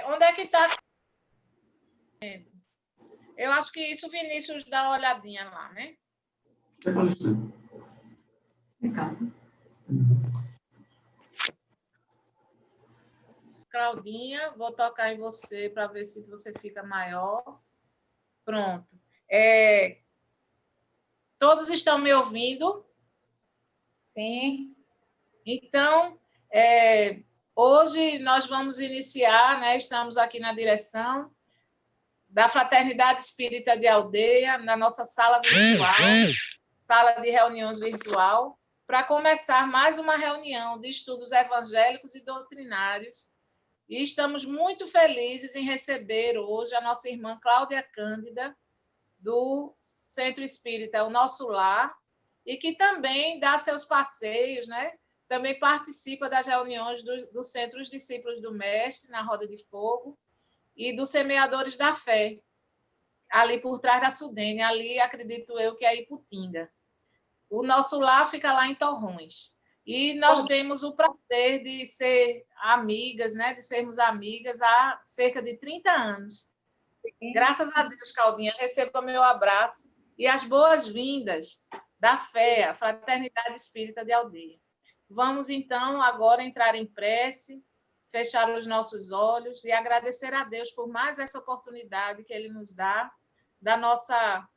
Onde é que está? Eu acho que isso o Vinícius dá uma olhadinha lá, né? Claudinha, vou tocar em você para ver se você fica maior. Pronto. Todos estão me ouvindo? Sim. Então, hoje nós vamos iniciar, né? Estamos aqui na direção da Fraternidade Espírita de Aldeia, na nossa sala virtual, sala de reuniões virtual, para começar mais uma reunião de estudos evangélicos e doutrinários. E estamos muito felizes em receber hoje a nossa irmã Cláudia Cândida, do Centro Espírita O Nosso Lar, e que também dá seus passeios, né? Também participa das reuniões do Centro Os Discípulos do Mestre, na Roda de Fogo, e dos Semeadores da Fé, ali por trás da Sudene, ali acredito eu que é Iputinga. O Nosso Lar fica lá em Torrões. E nós temos o prazer de ser amigas, né? De sermos amigas há cerca de 30 anos. Graças a Deus, Claudinha, receba meu abraço e as boas-vindas da FEA, a Fraternidade Espírita de Aldeia. Vamos, então, agora entrar em prece, fechar os nossos olhos e agradecer a Deus por mais essa oportunidade que Ele nos dá, da nossa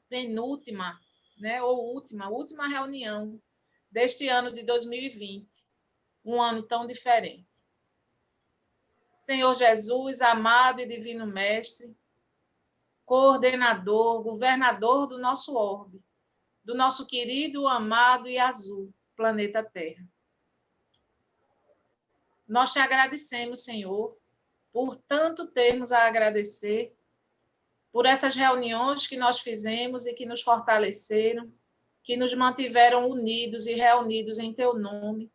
penúltima, né, ou última reunião deste ano de 2020, um ano tão diferente. Senhor Jesus, amado e divino Mestre, coordenador, governador do nosso orbe, do nosso querido, amado e azul planeta Terra. Nós te agradecemos, Senhor, por tanto termos a agradecer, por essas reuniões que nós fizemos e que nos fortaleceram, que nos mantiveram unidos e reunidos em teu nome,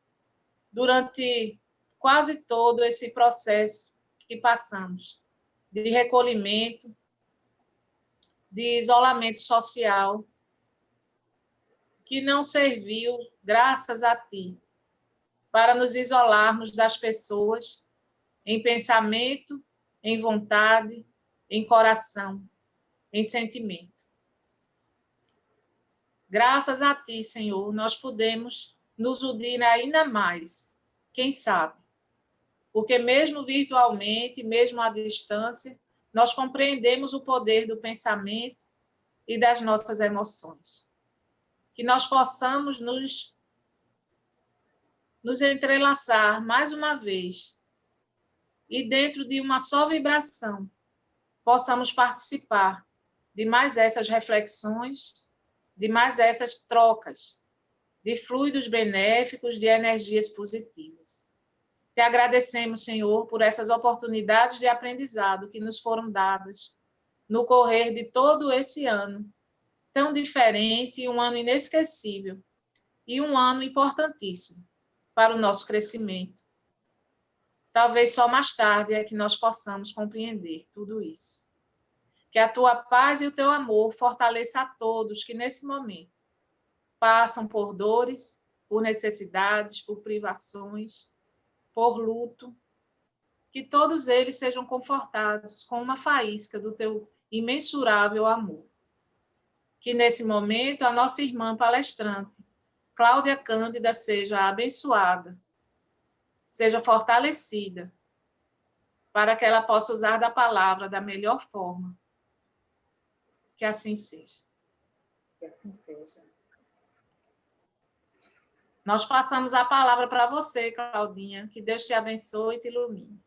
durante quase todo esse processo que passamos, de recolhimento, de isolamento social, que não serviu, graças a ti, para nos isolarmos das pessoas em pensamento, em vontade, em coração, em sentimento. Graças a ti, Senhor, nós podemos nos unir ainda mais, quem sabe? Porque mesmo virtualmente, mesmo à distância, nós compreendemos o poder do pensamento e das nossas emoções. Que nós possamos nos entrelaçar mais uma vez e dentro de uma só vibração possamos participar de mais essas reflexões, de mais essas trocas, de fluidos benéficos, de energias positivas. Te agradecemos, Senhor, por essas oportunidades de aprendizado que nos foram dadas no correr de todo esse ano, tão diferente, um ano inesquecível e um ano importantíssimo para o nosso crescimento. Talvez só mais tarde é que nós possamos compreender tudo isso. Que a tua paz e o teu amor fortaleça a todos que nesse momento passam por dores, por necessidades, por privações, por luto, que todos eles sejam confortados com uma faísca do teu imensurável amor. Que nesse momento a nossa irmã palestrante, Cláudia Cândida, seja abençoada, seja fortalecida, para que ela possa usar da palavra da melhor forma. Que assim seja. Que assim seja. Nós passamos a palavra para você, Claudinha. Que Deus te abençoe e te ilumine.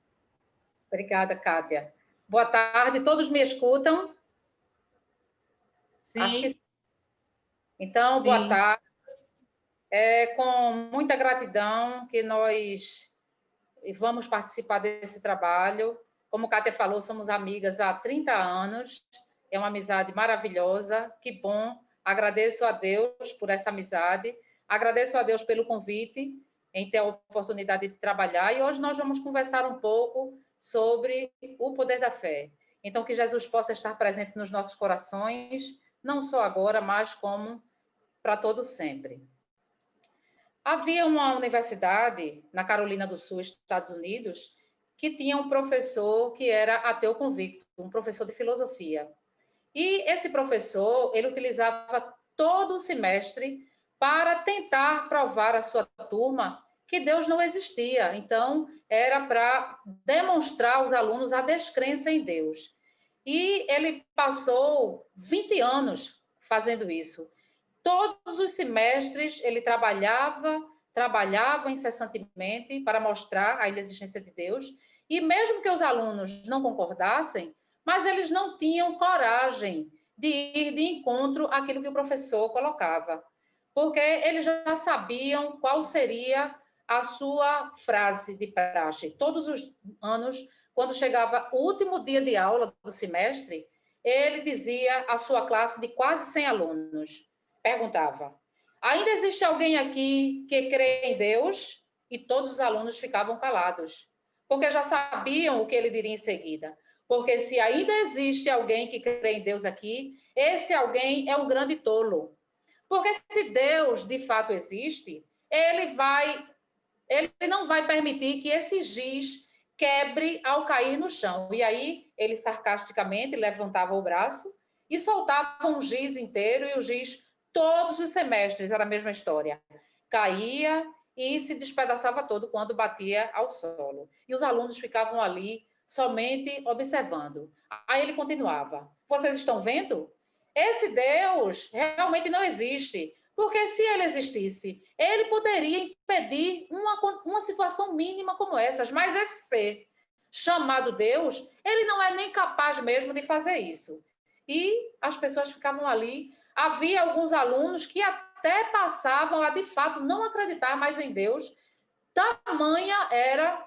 Obrigada, Cádia. Boa tarde. Todos me escutam? Sim. Acho que... Então, sim. Boa tarde. É com muita gratidão que nós vamos participar desse trabalho. Como Cátia falou, somos amigas há 30 anos. É uma amizade maravilhosa. Que bom. Agradeço a Deus por essa amizade. Agradeço a Deus pelo convite em ter a oportunidade de trabalhar. E hoje nós vamos conversar um pouco sobre o poder da fé. Então, que Jesus possa estar presente nos nossos corações, não só agora, mas como para todo sempre. Havia uma universidade na Carolina do Sul, Estados Unidos, que tinha um professor que era ateu convicto, um professor de filosofia. E esse professor, ele utilizava todo o semestre para tentar provar à sua turma que Deus não existia. Então, era para demonstrar aos alunos a descrença em Deus. E ele passou 20 anos fazendo isso. Todos os semestres ele trabalhava incessantemente para mostrar a inexistência de Deus, e mesmo que os alunos não concordassem, mas eles não tinham coragem de ir de encontro àquilo que o professor colocava, porque eles já sabiam qual seria a sua frase de praxe. Todos os anos, quando chegava o último dia de aula do semestre, ele dizia à sua classe de quase 100 alunos, perguntava: ainda existe alguém aqui que crê em Deus? E todos os alunos ficavam calados, porque já sabiam o que ele diria em seguida. Porque se ainda existe alguém que crê em Deus aqui, esse alguém é um grande tolo. Porque se Deus de fato existe, ele não vai permitir que esse giz quebre ao cair no chão. E aí ele sarcasticamente levantava o braço e soltava um giz inteiro, e o giz, todos os semestres, era a mesma história. Caía e se despedaçava todo quando batia ao solo. E os alunos ficavam ali somente observando. Aí ele continuava: vocês estão vendo? Esse Deus realmente não existe. Porque se ele existisse, ele poderia impedir uma situação mínima como essas. Mas esse ser chamado Deus, ele não é nem capaz mesmo de fazer isso. E as pessoas ficavam ali. Havia alguns alunos que até passavam a, de fato, não acreditar mais em Deus. Tamanha era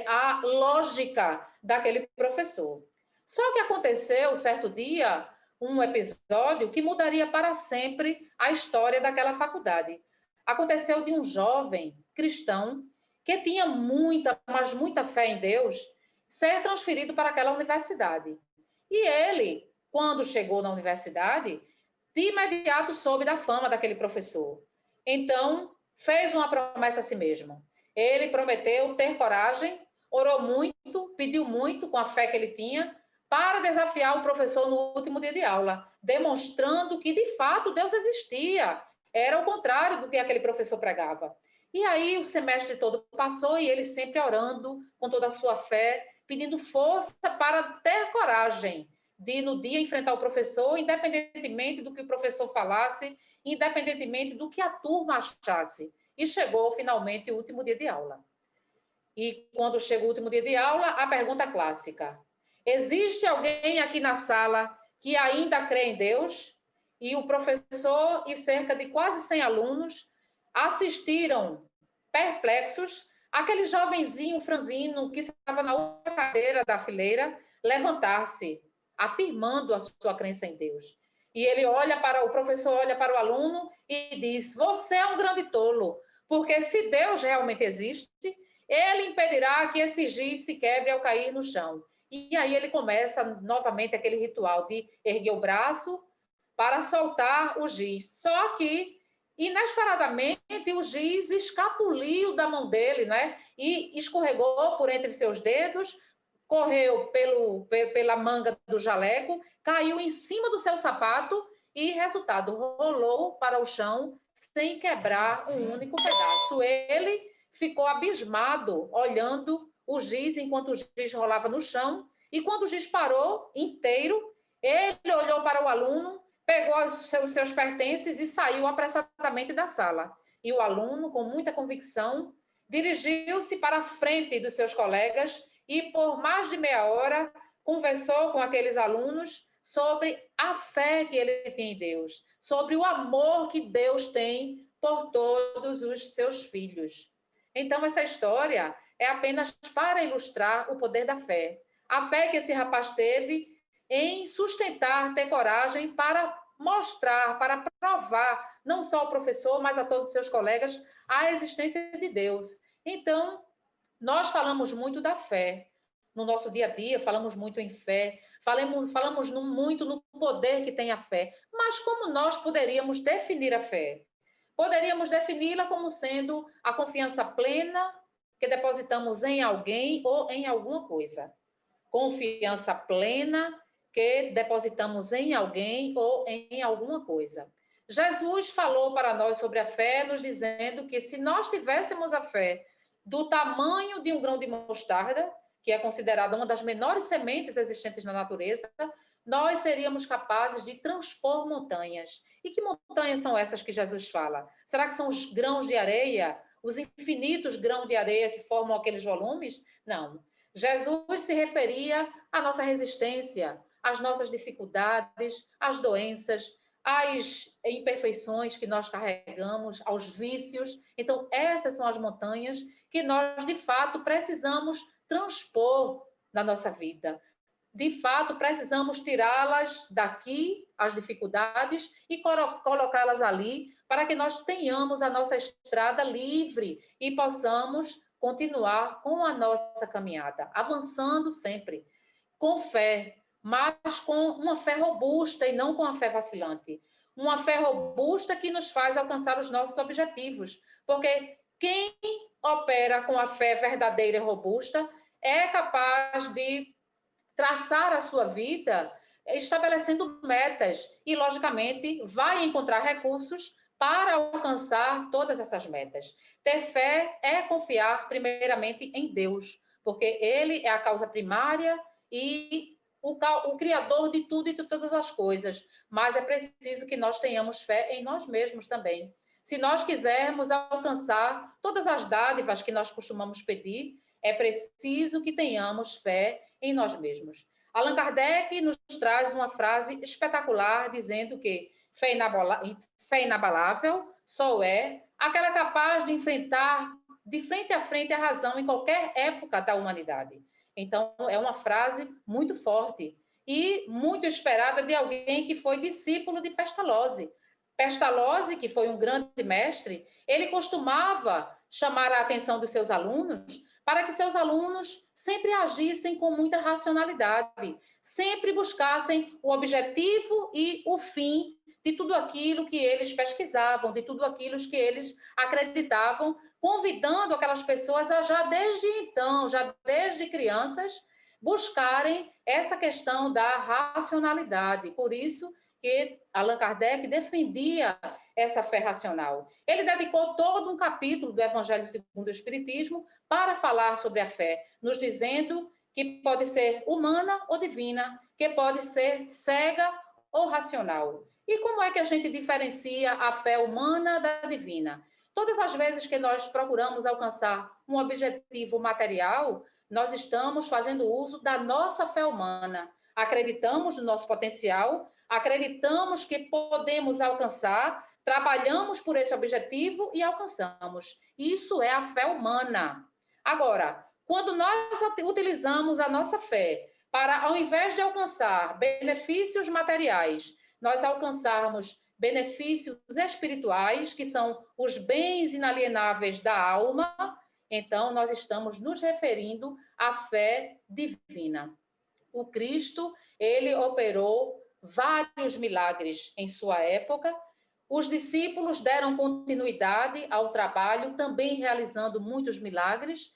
a lógica daquele professor. Só que aconteceu, certo dia, um episódio que mudaria para sempre a história daquela faculdade. Aconteceu de um jovem cristão que tinha muita, mas muita fé em Deus, ser transferido para aquela universidade. E ele, quando chegou na universidade, de imediato soube da fama daquele professor. Então, fez uma promessa a si mesmo. Ele prometeu ter coragem, orou muito, pediu muito com a fé que ele tinha, para desafiar o professor no último dia de aula, demonstrando que, de fato, Deus existia. Era o contrário do que aquele professor pregava. E aí o semestre todo passou e ele sempre orando com toda a sua fé, pedindo força para ter coragem de, no dia, enfrentar o professor, independentemente do que o professor falasse, independentemente do que a turma achasse. E chegou, finalmente, o último dia de aula. E quando chega o último dia de aula, a pergunta clássica: existe alguém aqui na sala que ainda crê em Deus? E o professor e cerca de quase 100 alunos assistiram, perplexos, aquele jovenzinho franzino que estava na outra cadeira da fileira levantar-se, afirmando a sua crença em Deus. E ele o professor olha para o aluno e diz: você é um grande tolo, porque se Deus realmente existe, ele impedirá que esse giz se quebre ao cair no chão. E aí ele começa novamente aquele ritual de erguer o braço para soltar o giz. Só que, inesperadamente, o giz escapuliu da mão dele, né? E escorregou por entre seus dedos, correu pela manga do jaleco, caiu em cima do seu sapato e, resultado, rolou para o chão sem quebrar um único pedaço. Ele ficou abismado, olhando o giz enquanto o giz rolava no chão, e quando o giz parou inteiro, ele olhou para o aluno, pegou os seus pertences e saiu apressadamente da sala. E o aluno, com muita convicção, dirigiu-se para a frente dos seus colegas e, por mais de meia hora, conversou com aqueles alunos sobre a fé que ele tem em Deus, sobre o amor que Deus tem por todos os seus filhos. Então, essa história é apenas para ilustrar o poder da fé. A fé que esse rapaz teve em sustentar, ter coragem para mostrar, para provar, não só ao professor, mas a todos os seus colegas, a existência de Deus. Então, nós falamos muito da fé. No nosso dia a dia, falamos muito em fé, falamos muito no poder que tem a fé. Mas como nós poderíamos definir a fé? Poderíamos defini-la como sendo a confiança plena que depositamos em alguém ou em alguma coisa. Confiança plena que depositamos em alguém ou em alguma coisa. Jesus falou para nós sobre a fé, nos dizendo que se nós tivéssemos a fé do tamanho de um grão de mostarda, que é considerada uma das menores sementes existentes na natureza, nós seríamos capazes de transpor montanhas. E que montanhas são essas que Jesus fala? Será que são os grãos de areia, os infinitos grãos de areia que formam aqueles volumes? Não. Jesus se referia à nossa resistência, às nossas dificuldades, às doenças, às imperfeições que nós carregamos, aos vícios. Então, essas são as montanhas que nós, de fato, precisamos transpor na nossa vida. De fato, precisamos tirá-las daqui, as dificuldades, e colocá-las ali, para que nós tenhamos a nossa estrada livre e possamos continuar com a nossa caminhada, avançando sempre, com fé, mas com uma fé robusta e não com a fé vacilante. Uma fé robusta que nos faz alcançar os nossos objetivos, porque quem opera com a fé verdadeira e robusta é capaz de traçar a sua vida estabelecendo metas e, logicamente, vai encontrar recursos para alcançar todas essas metas. Ter fé é confiar primeiramente em Deus, porque Ele é a causa primária e o Criador de tudo e de todas as coisas. Mas é preciso que nós tenhamos fé em nós mesmos também. Se nós quisermos alcançar todas as dádivas que nós costumamos pedir, é preciso que tenhamos fé em nós mesmos. Allan Kardec nos traz uma frase espetacular dizendo que fé inabalável só é aquela capaz de enfrentar de frente a frente a razão em qualquer época da humanidade. Então, é uma frase muito forte e muito esperada de alguém que foi discípulo de Pestalozzi. Pestalozzi, que foi um grande mestre, ele costumava chamar a atenção dos seus alunos para que seus alunos sempre agissem com muita racionalidade, sempre buscassem o objetivo e o fim de tudo aquilo que eles pesquisavam, de tudo aquilo que eles acreditavam, convidando aquelas pessoas a já desde então, já desde crianças, buscarem essa questão da racionalidade. Por isso que Allan Kardec defendia essa fé racional. Ele dedicou todo um capítulo do Evangelho segundo o Espiritismo para falar sobre a fé, nos dizendo que pode ser humana ou divina, que pode ser cega ou racional. E como é que a gente diferencia a fé humana da divina? Todas as vezes que nós procuramos alcançar um objetivo material, nós estamos fazendo uso da nossa fé humana. Acreditamos no nosso potencial, acreditamos que podemos alcançar, trabalhamos por esse objetivo e alcançamos. Isso é a fé humana. Agora, quando nós utilizamos a nossa fé para, ao invés de alcançar benefícios materiais, nós alcançarmos benefícios espirituais, que são os bens inalienáveis da alma, então nós estamos nos referindo à fé divina. O Cristo, ele operou vários milagres em sua época. Os discípulos deram continuidade ao trabalho, também realizando muitos milagres,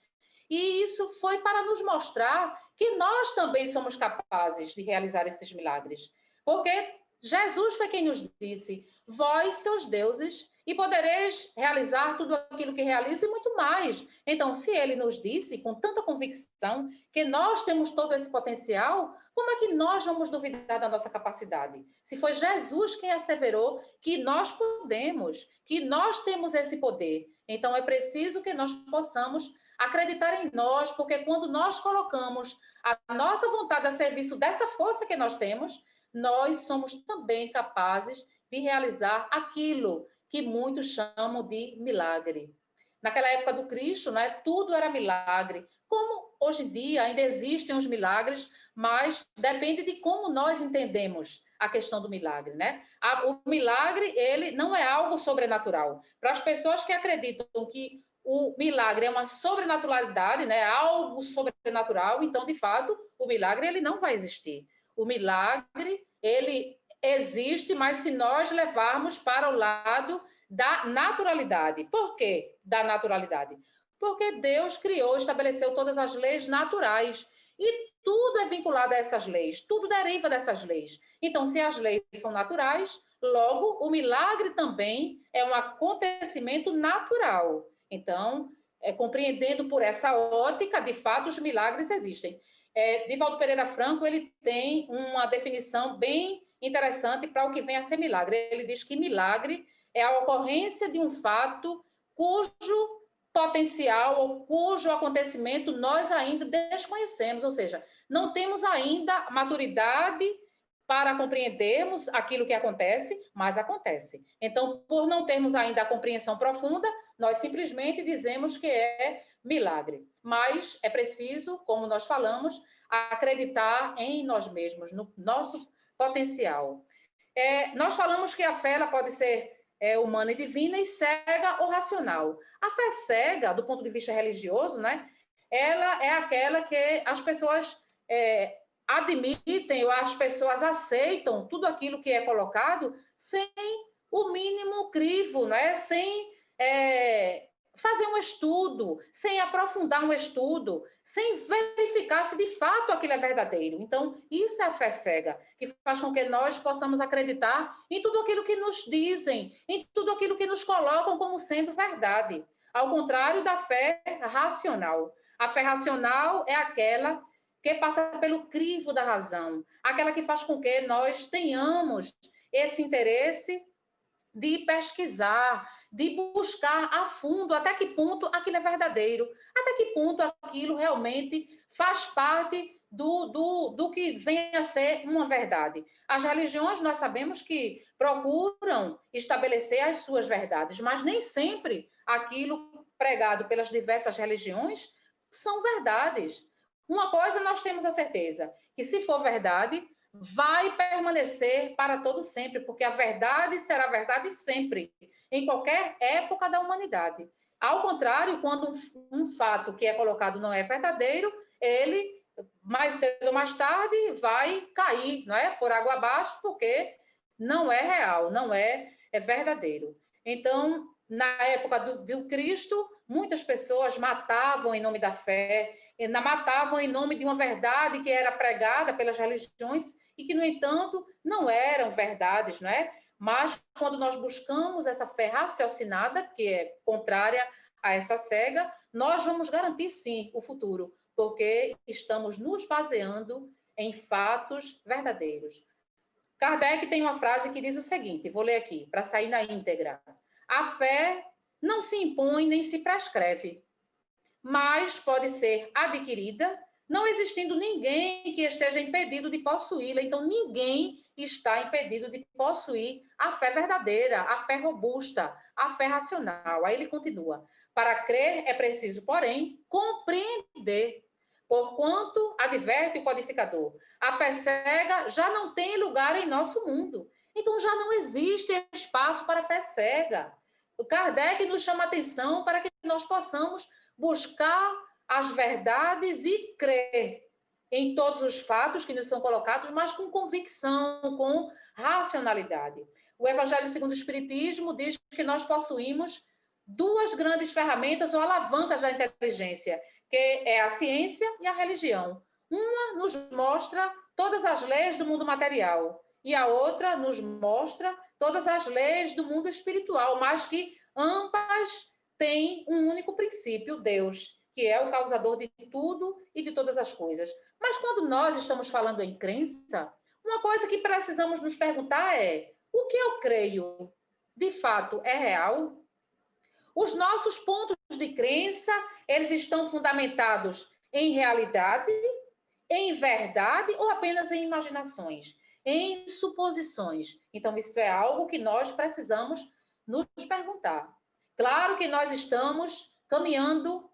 e isso foi para nos mostrar que nós também somos capazes de realizar esses milagres. Porque Jesus foi quem nos disse: vós, seus deuses, e podereis realizar tudo aquilo que realizo e muito mais. Então, se ele nos disse com tanta convicção que nós temos todo esse potencial, como é que nós vamos duvidar da nossa capacidade? Se foi Jesus quem asseverou que nós podemos, que nós temos esse poder, então é preciso que nós possamos acreditar em nós, porque quando nós colocamos a nossa vontade a serviço dessa força que nós temos, nós somos também capazes de realizar aquilo que muitos chamam de milagre. Naquela época do Cristo, né, tudo era milagre. Como hoje em dia ainda existem os milagres, mas depende de como nós entendemos a questão do milagre, né? O milagre, ele não é algo sobrenatural. Para as pessoas que acreditam que o milagre é uma sobrenaturalidade, né, algo sobrenatural, então, de fato, o milagre ele não vai existir. O milagre, ele existe, mas se nós levarmos para o lado da naturalidade. Por quê da naturalidade? Porque Deus criou, estabeleceu todas as leis naturais. E tudo é vinculado a essas leis, tudo deriva dessas leis. Então, se as leis são naturais, logo o milagre também é um acontecimento natural. Então, compreendendo por essa ótica, de fato, os milagres existem. Divaldo Pereira Franco, ele tem uma definição bem interessante para o que vem a ser milagre. Ele diz que milagre é a ocorrência de um fato cujo potencial ou cujo acontecimento nós ainda desconhecemos, ou seja, não temos ainda maturidade para compreendermos aquilo que acontece, mas acontece. Então, por não termos ainda a compreensão profunda, nós simplesmente dizemos que é milagre. Mas é preciso, como nós falamos, acreditar em nós mesmos, no nosso potencial. Nós falamos que a fé ela pode ser humana e divina e cega ou racional. A fé cega, do ponto de vista religioso, né, ela é aquela que as pessoas admitem ou as pessoas aceitam tudo aquilo que é colocado sem o mínimo crivo, né, sem fazer um estudo, sem aprofundar um estudo, sem verificar se de fato aquilo é verdadeiro. Então, isso é a fé cega, que faz com que nós possamos acreditar em tudo aquilo que nos dizem, em tudo aquilo que nos colocam como sendo verdade. Ao contrário da fé racional. A fé racional é aquela que passa pelo crivo da razão, aquela que faz com que nós tenhamos esse interesse de pesquisar, de buscar a fundo até que ponto aquilo é verdadeiro, até que ponto aquilo realmente faz parte do que vem a ser uma verdade. As religiões, nós sabemos que procuram estabelecer as suas verdades, mas nem sempre aquilo pregado pelas diversas religiões são verdades. Uma coisa nós temos a certeza, que se for verdade, vai permanecer para todo sempre, porque a verdade será verdade sempre, em qualquer época da humanidade. Ao contrário, quando um fato que é colocado não é verdadeiro, ele, mais cedo ou mais tarde, vai cair, não é? Por água abaixo, porque não é real, não é verdadeiro. Então, na época do Cristo, muitas pessoas matavam em nome da fé, matavam em nome de uma verdade que era pregada pelas religiões e que, no entanto, não eram verdades, não é? Mas, quando nós buscamos essa fé raciocinada, que é contrária a essa cega, nós vamos garantir, sim, o futuro, porque estamos nos baseando em fatos verdadeiros. Kardec tem uma frase que diz o seguinte, vou ler aqui, para sair na íntegra. A fé não se impõe nem se prescreve, mas pode ser adquirida, não existindo ninguém que esteja impedido de possuí-la. Então, ninguém está impedido de possuir a fé verdadeira, a fé robusta, a fé racional. Aí ele continua. Para crer é preciso, porém, compreender, porquanto, adverte o codificador, a fé cega já não tem lugar em nosso mundo. Então, já não existe espaço para a fé cega. O Kardec nos chama a atenção para que nós possamos buscar as verdades e crer em todos os fatos que nos são colocados, mas com convicção, com racionalidade. O Evangelho segundo o Espiritismo diz que nós possuímos duas grandes ferramentas ou alavancas da inteligência, que é a ciência e a religião. Uma nos mostra todas as leis do mundo material e a outra nos mostra todas as leis do mundo espiritual, mas que ambas têm um único princípio, Deus, que é o causador de tudo e de todas as coisas. Mas quando nós estamos falando em crença, uma coisa que precisamos nos perguntar é: o que eu creio, de fato, é real? Os nossos pontos de crença, eles estão fundamentados em realidade, em verdade ou apenas em imaginações, em suposições? Então, isso é algo que nós precisamos nos perguntar. Claro que nós estamos caminhando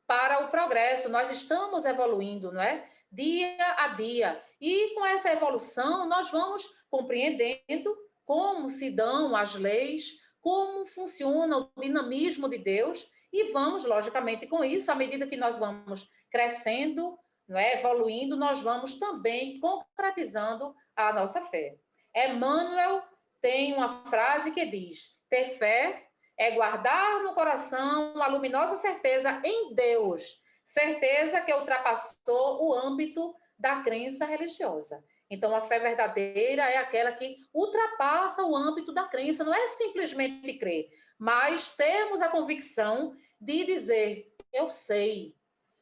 para o progresso, nós estamos evoluindo, não é? Dia a dia. E com essa evolução, nós vamos compreendendo como se dão as leis, como funciona o dinamismo de Deus, e vamos, logicamente, com isso, à medida que nós vamos crescendo, não é? Evoluindo, nós vamos também concretizando a nossa fé. Emmanuel tem uma frase que diz: ter fé é guardar no coração a luminosa certeza em Deus, certeza que ultrapassou o âmbito da crença religiosa. Então, a fé verdadeira é aquela que ultrapassa o âmbito da crença, não é simplesmente crer, mas termos a convicção de dizer, eu sei.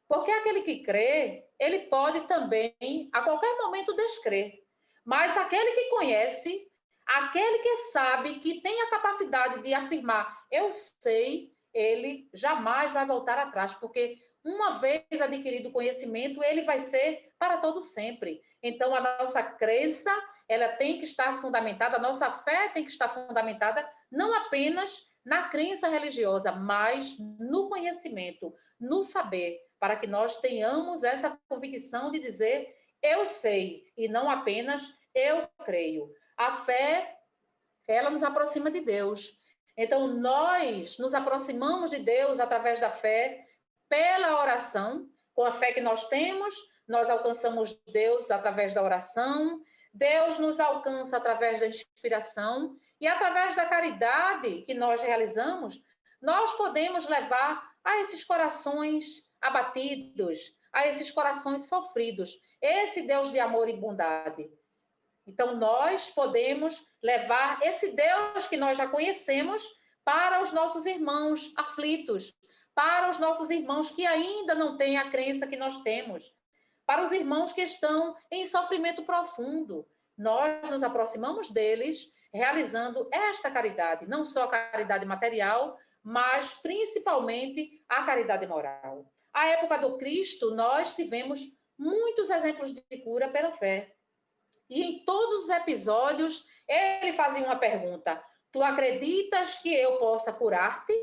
Porque aquele que crê, ele pode também, a qualquer momento, descrer. Mas aquele que conhece, aquele que sabe, que tem a capacidade de afirmar, eu sei, ele jamais vai voltar atrás, porque uma vez adquirido o conhecimento, ele vai ser para todo sempre. Então, a nossa crença, ela tem que estar fundamentada, a nossa fé tem que estar fundamentada não apenas na crença religiosa, mas no conhecimento, no saber, para que nós tenhamos essa convicção de dizer eu sei, e não apenas eu creio. A fé, ela nos aproxima de Deus. Então, nós nos aproximamos de Deus através da fé, pela oração. Com a fé que nós temos, nós alcançamos Deus através da oração. Deus nos alcança através da inspiração. E através da caridade que nós realizamos, nós podemos levar a esses corações abatidos, a esses corações sofridos, esse Deus de amor e bondade. Então, nós podemos levar esse Deus que nós já conhecemos para os nossos irmãos aflitos, para os nossos irmãos que ainda não têm a crença que nós temos, para os irmãos que estão em sofrimento profundo. Nós nos aproximamos deles realizando esta caridade, não só a caridade material, mas principalmente a caridade moral. À época do Cristo, nós tivemos muitos exemplos de cura pela fé. E em todos os episódios, ele fazia uma pergunta: tu acreditas que eu possa curar-te?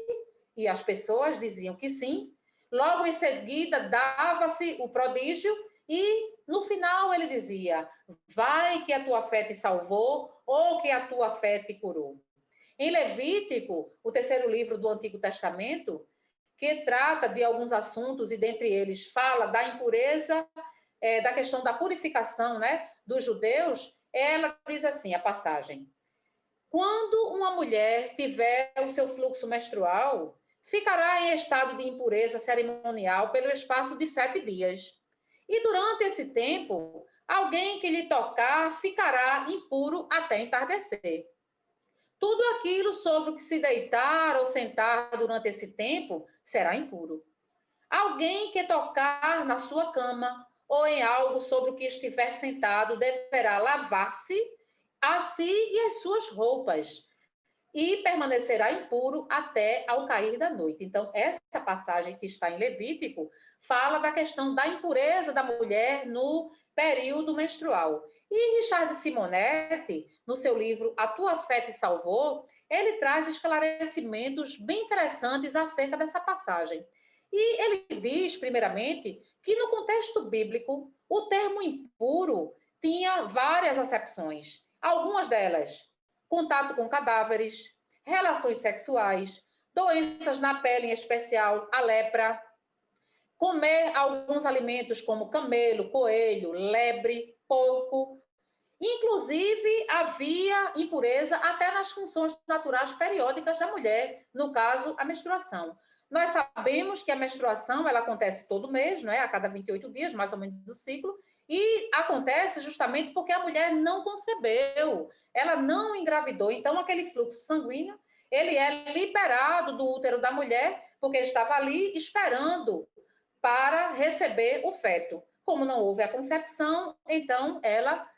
E as pessoas diziam que sim. Logo em seguida, dava-se o prodígio e, no final, ele dizia: vai que a tua fé te salvou ou que a tua fé te curou. Em Levítico, o terceiro livro do Antigo Testamento, que trata de alguns assuntos, e dentre eles fala da impureza, da questão da purificação, né, dos judeus, ela diz assim, a passagem: quando uma mulher tiver o seu fluxo menstrual, ficará em estado de impureza cerimonial pelo espaço de 7 dias. E durante esse tempo, alguém que lhe tocar ficará impuro até entardecer. Tudo aquilo sobre o que se deitar ou sentar durante esse tempo será impuro. Alguém que tocar na sua cama ou em algo sobre o que estiver sentado deverá lavar-se a si e as suas roupas e permanecerá impuro até ao cair da noite. Então, essa passagem que está em Levítico fala da questão da impureza da mulher no período menstrual. E Richard Simonetti, no seu livro A Tua Fé Te Salvou, ele traz esclarecimentos bem interessantes acerca dessa passagem. E ele diz, primeiramente, que no contexto bíblico, o termo impuro tinha várias acepções. Algumas delas, contato com cadáveres, relações sexuais, doenças na pele, em especial a lepra, comer alguns alimentos como camelo, coelho, lebre, porco. Inclusive, havia impureza até nas funções naturais periódicas da mulher, no caso, a menstruação. Nós sabemos que a menstruação ela acontece todo mês, não é? A cada 28 dias, mais ou menos o ciclo, e acontece justamente porque a mulher não concebeu, ela não engravidou. Então, aquele fluxo sanguíneo, ele é liberado do útero da mulher, porque estava ali esperando para receber o feto. Como não houve a concepção, então ela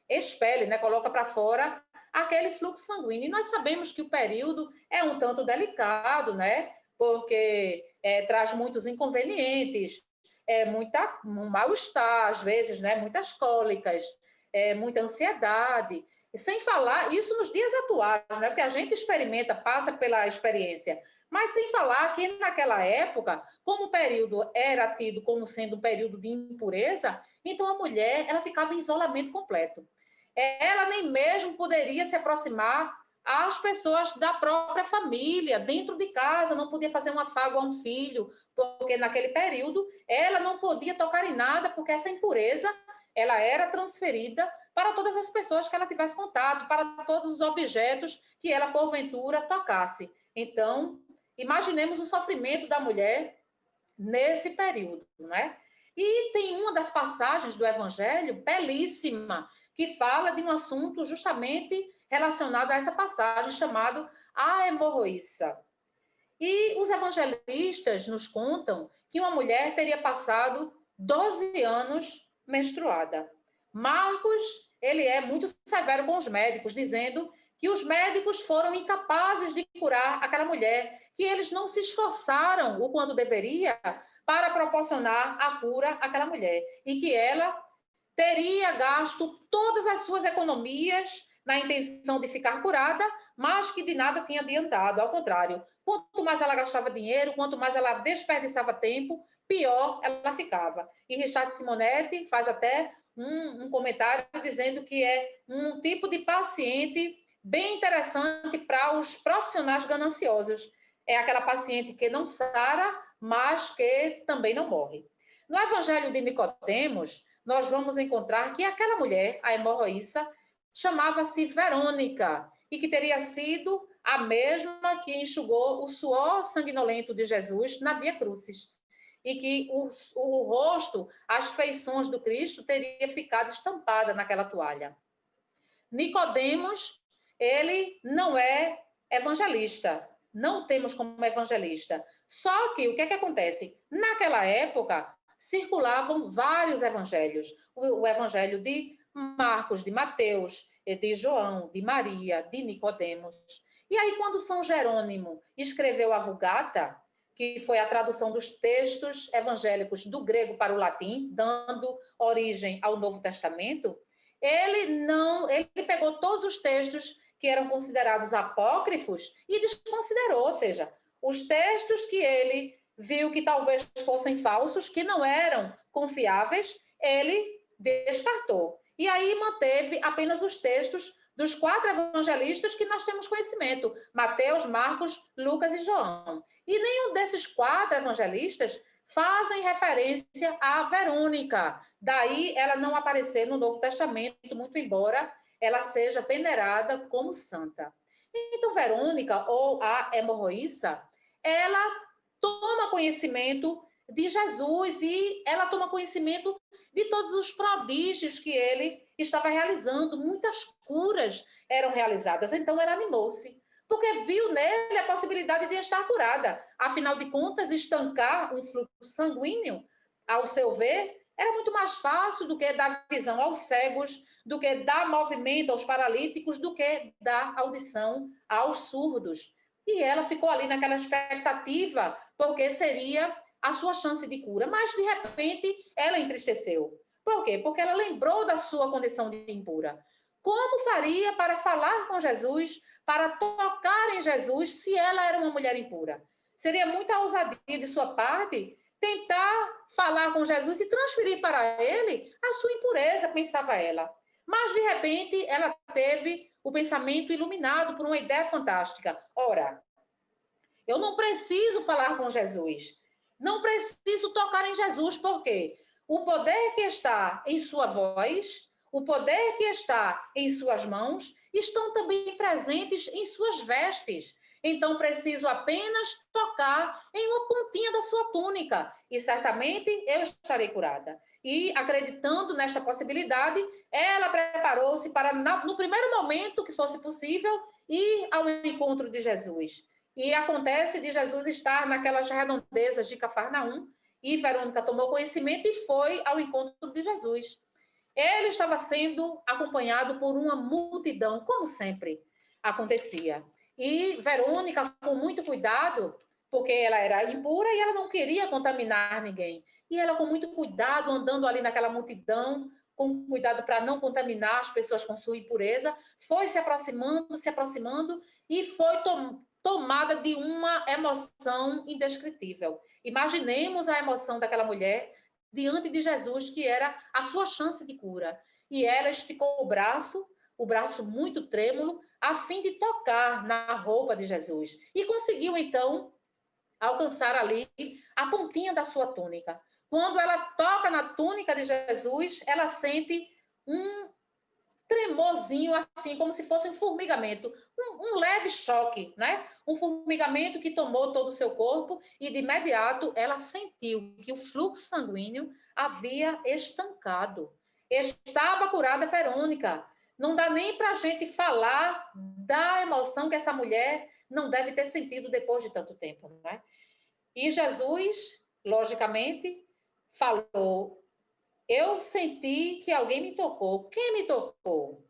expele, né? Coloca para fora aquele fluxo sanguíneo. E nós sabemos que o período é um tanto delicado, né? Porque traz muitos inconvenientes, um mal-estar, às vezes, né? Muitas cólicas, muita ansiedade. E sem falar isso nos dias atuais, né? Porque a gente experimenta, passa pela experiência. Mas sem falar que naquela época, como o período era tido como sendo um período de impureza, então a mulher ela ficava em isolamento completo. Ela nem mesmo poderia se aproximar às pessoas da própria família, dentro de casa, não podia fazer um afago a um filho, porque naquele período ela não podia tocar em nada, porque essa impureza ela era transferida para todas as pessoas que ela tivesse contato, para todos os objetos que ela porventura tocasse. Então, imaginemos o sofrimento da mulher nesse período, não é? E tem uma das passagens do Evangelho, belíssima, que fala de um assunto justamente relacionado a essa passagem, chamado a hemorroíça. E os evangelistas nos contam que uma mulher teria passado 12 anos menstruada. Marcos, ele é muito severo com os médicos, dizendo que os médicos foram incapazes de curar aquela mulher, que eles não se esforçaram o quanto deveria para proporcionar a cura àquela mulher, e que ela teria gasto todas as suas economias na intenção de ficar curada, mas que de nada tinha adiantado. Ao contrário, quanto mais ela gastava dinheiro, quanto mais ela desperdiçava tempo, pior ela ficava. E Richard Simonetti faz até um comentário dizendo que é um tipo de paciente bem interessante para os profissionais gananciosos. É aquela paciente que não sara, mas que também não morre. No Evangelho de Nicodemos, nós vamos encontrar que aquela mulher, a hemorroíça, chamava-se Verônica, e que teria sido a mesma que enxugou o suor sanguinolento de Jesus na Via Crucis, e que o rosto, as feições do Cristo, teria ficado estampada naquela toalha. Nicodemos, ele não é evangelista, não temos como evangelista. Só que o que é que acontece? Naquela época, circulavam vários evangelhos. O evangelho de Marcos, de Mateus, de João, de Maria, de Nicodemos. E aí, quando São Jerônimo escreveu a Vulgata, que foi a tradução dos textos evangélicos do grego para o latim, dando origem ao Novo Testamento, ele pegou todos os textos que eram considerados apócrifos e desconsiderou, ou seja, os textos que ele viu que talvez fossem falsos, que não eram confiáveis, ele descartou. E aí manteve apenas os textos dos 4 evangelistas que nós temos conhecimento: Mateus, Marcos, Lucas e João. E nenhum desses 4 evangelistas fazem referência a Verônica. Daí ela não aparecer no Novo Testamento, muito embora ela seja venerada como santa. Então, Verônica, ou a hemorroíça, ela toma conhecimento de Jesus e ela toma conhecimento de todos os prodígios que ele estava realizando. Muitas curas eram realizadas. Então, ela animou-se, porque viu nele a possibilidade de estar curada. Afinal de contas, estancar um fluxo sanguíneo, ao seu ver, era muito mais fácil do que dar visão aos cegos, do que dar movimento aos paralíticos, do que dar audição aos surdos. E ela ficou ali naquela expectativa, porque seria a sua chance de cura. Mas, de repente, ela entristeceu. Por quê? Porque ela lembrou da sua condição de impura. Como faria para falar com Jesus, para tocar em Jesus, se ela era uma mulher impura? Seria muita ousadia de sua parte tentar falar com Jesus e transferir para ele a sua impureza, pensava ela. Mas, de repente, ela teve o pensamento iluminado por uma ideia fantástica. Ora, eu não preciso falar com Jesus. Não preciso tocar em Jesus, por quê? O poder que está em sua voz, o poder que está em suas mãos, estão também presentes em suas vestes. Então, preciso apenas tocar em uma pontinha da sua túnica e certamente eu estarei curada. E, acreditando nesta possibilidade, ela preparou-se para, no primeiro momento que fosse possível, ir ao encontro de Jesus. E acontece de Jesus estar naquelas redondezas de Cafarnaum, e Verônica tomou conhecimento e foi ao encontro de Jesus. Ele estava sendo acompanhado por uma multidão, como sempre acontecia. E Verônica, com muito cuidado, porque ela era impura e ela não queria contaminar ninguém. E ela, com muito cuidado, andando ali naquela multidão, com cuidado para não contaminar as pessoas com sua impureza, foi se aproximando e foi tomada de uma emoção indescritível. Imaginemos a emoção daquela mulher diante de Jesus, que era a sua chance de cura. E ela esticou o braço muito trêmulo, a fim de tocar na roupa de Jesus. E conseguiu, então, alcançar ali a pontinha da sua túnica. Quando ela toca na túnica de Jesus, ela sente tremorzinho, assim, como se fosse um formigamento, um leve choque, né? Um formigamento que tomou todo o seu corpo e, de imediato, ela sentiu que o fluxo sanguíneo havia estancado. Estava curada, Verônica. Não dá nem para a gente falar da emoção que essa mulher não deve ter sentido depois de tanto tempo, né? E Jesus, logicamente, falou: eu senti que alguém me tocou. Quem me tocou?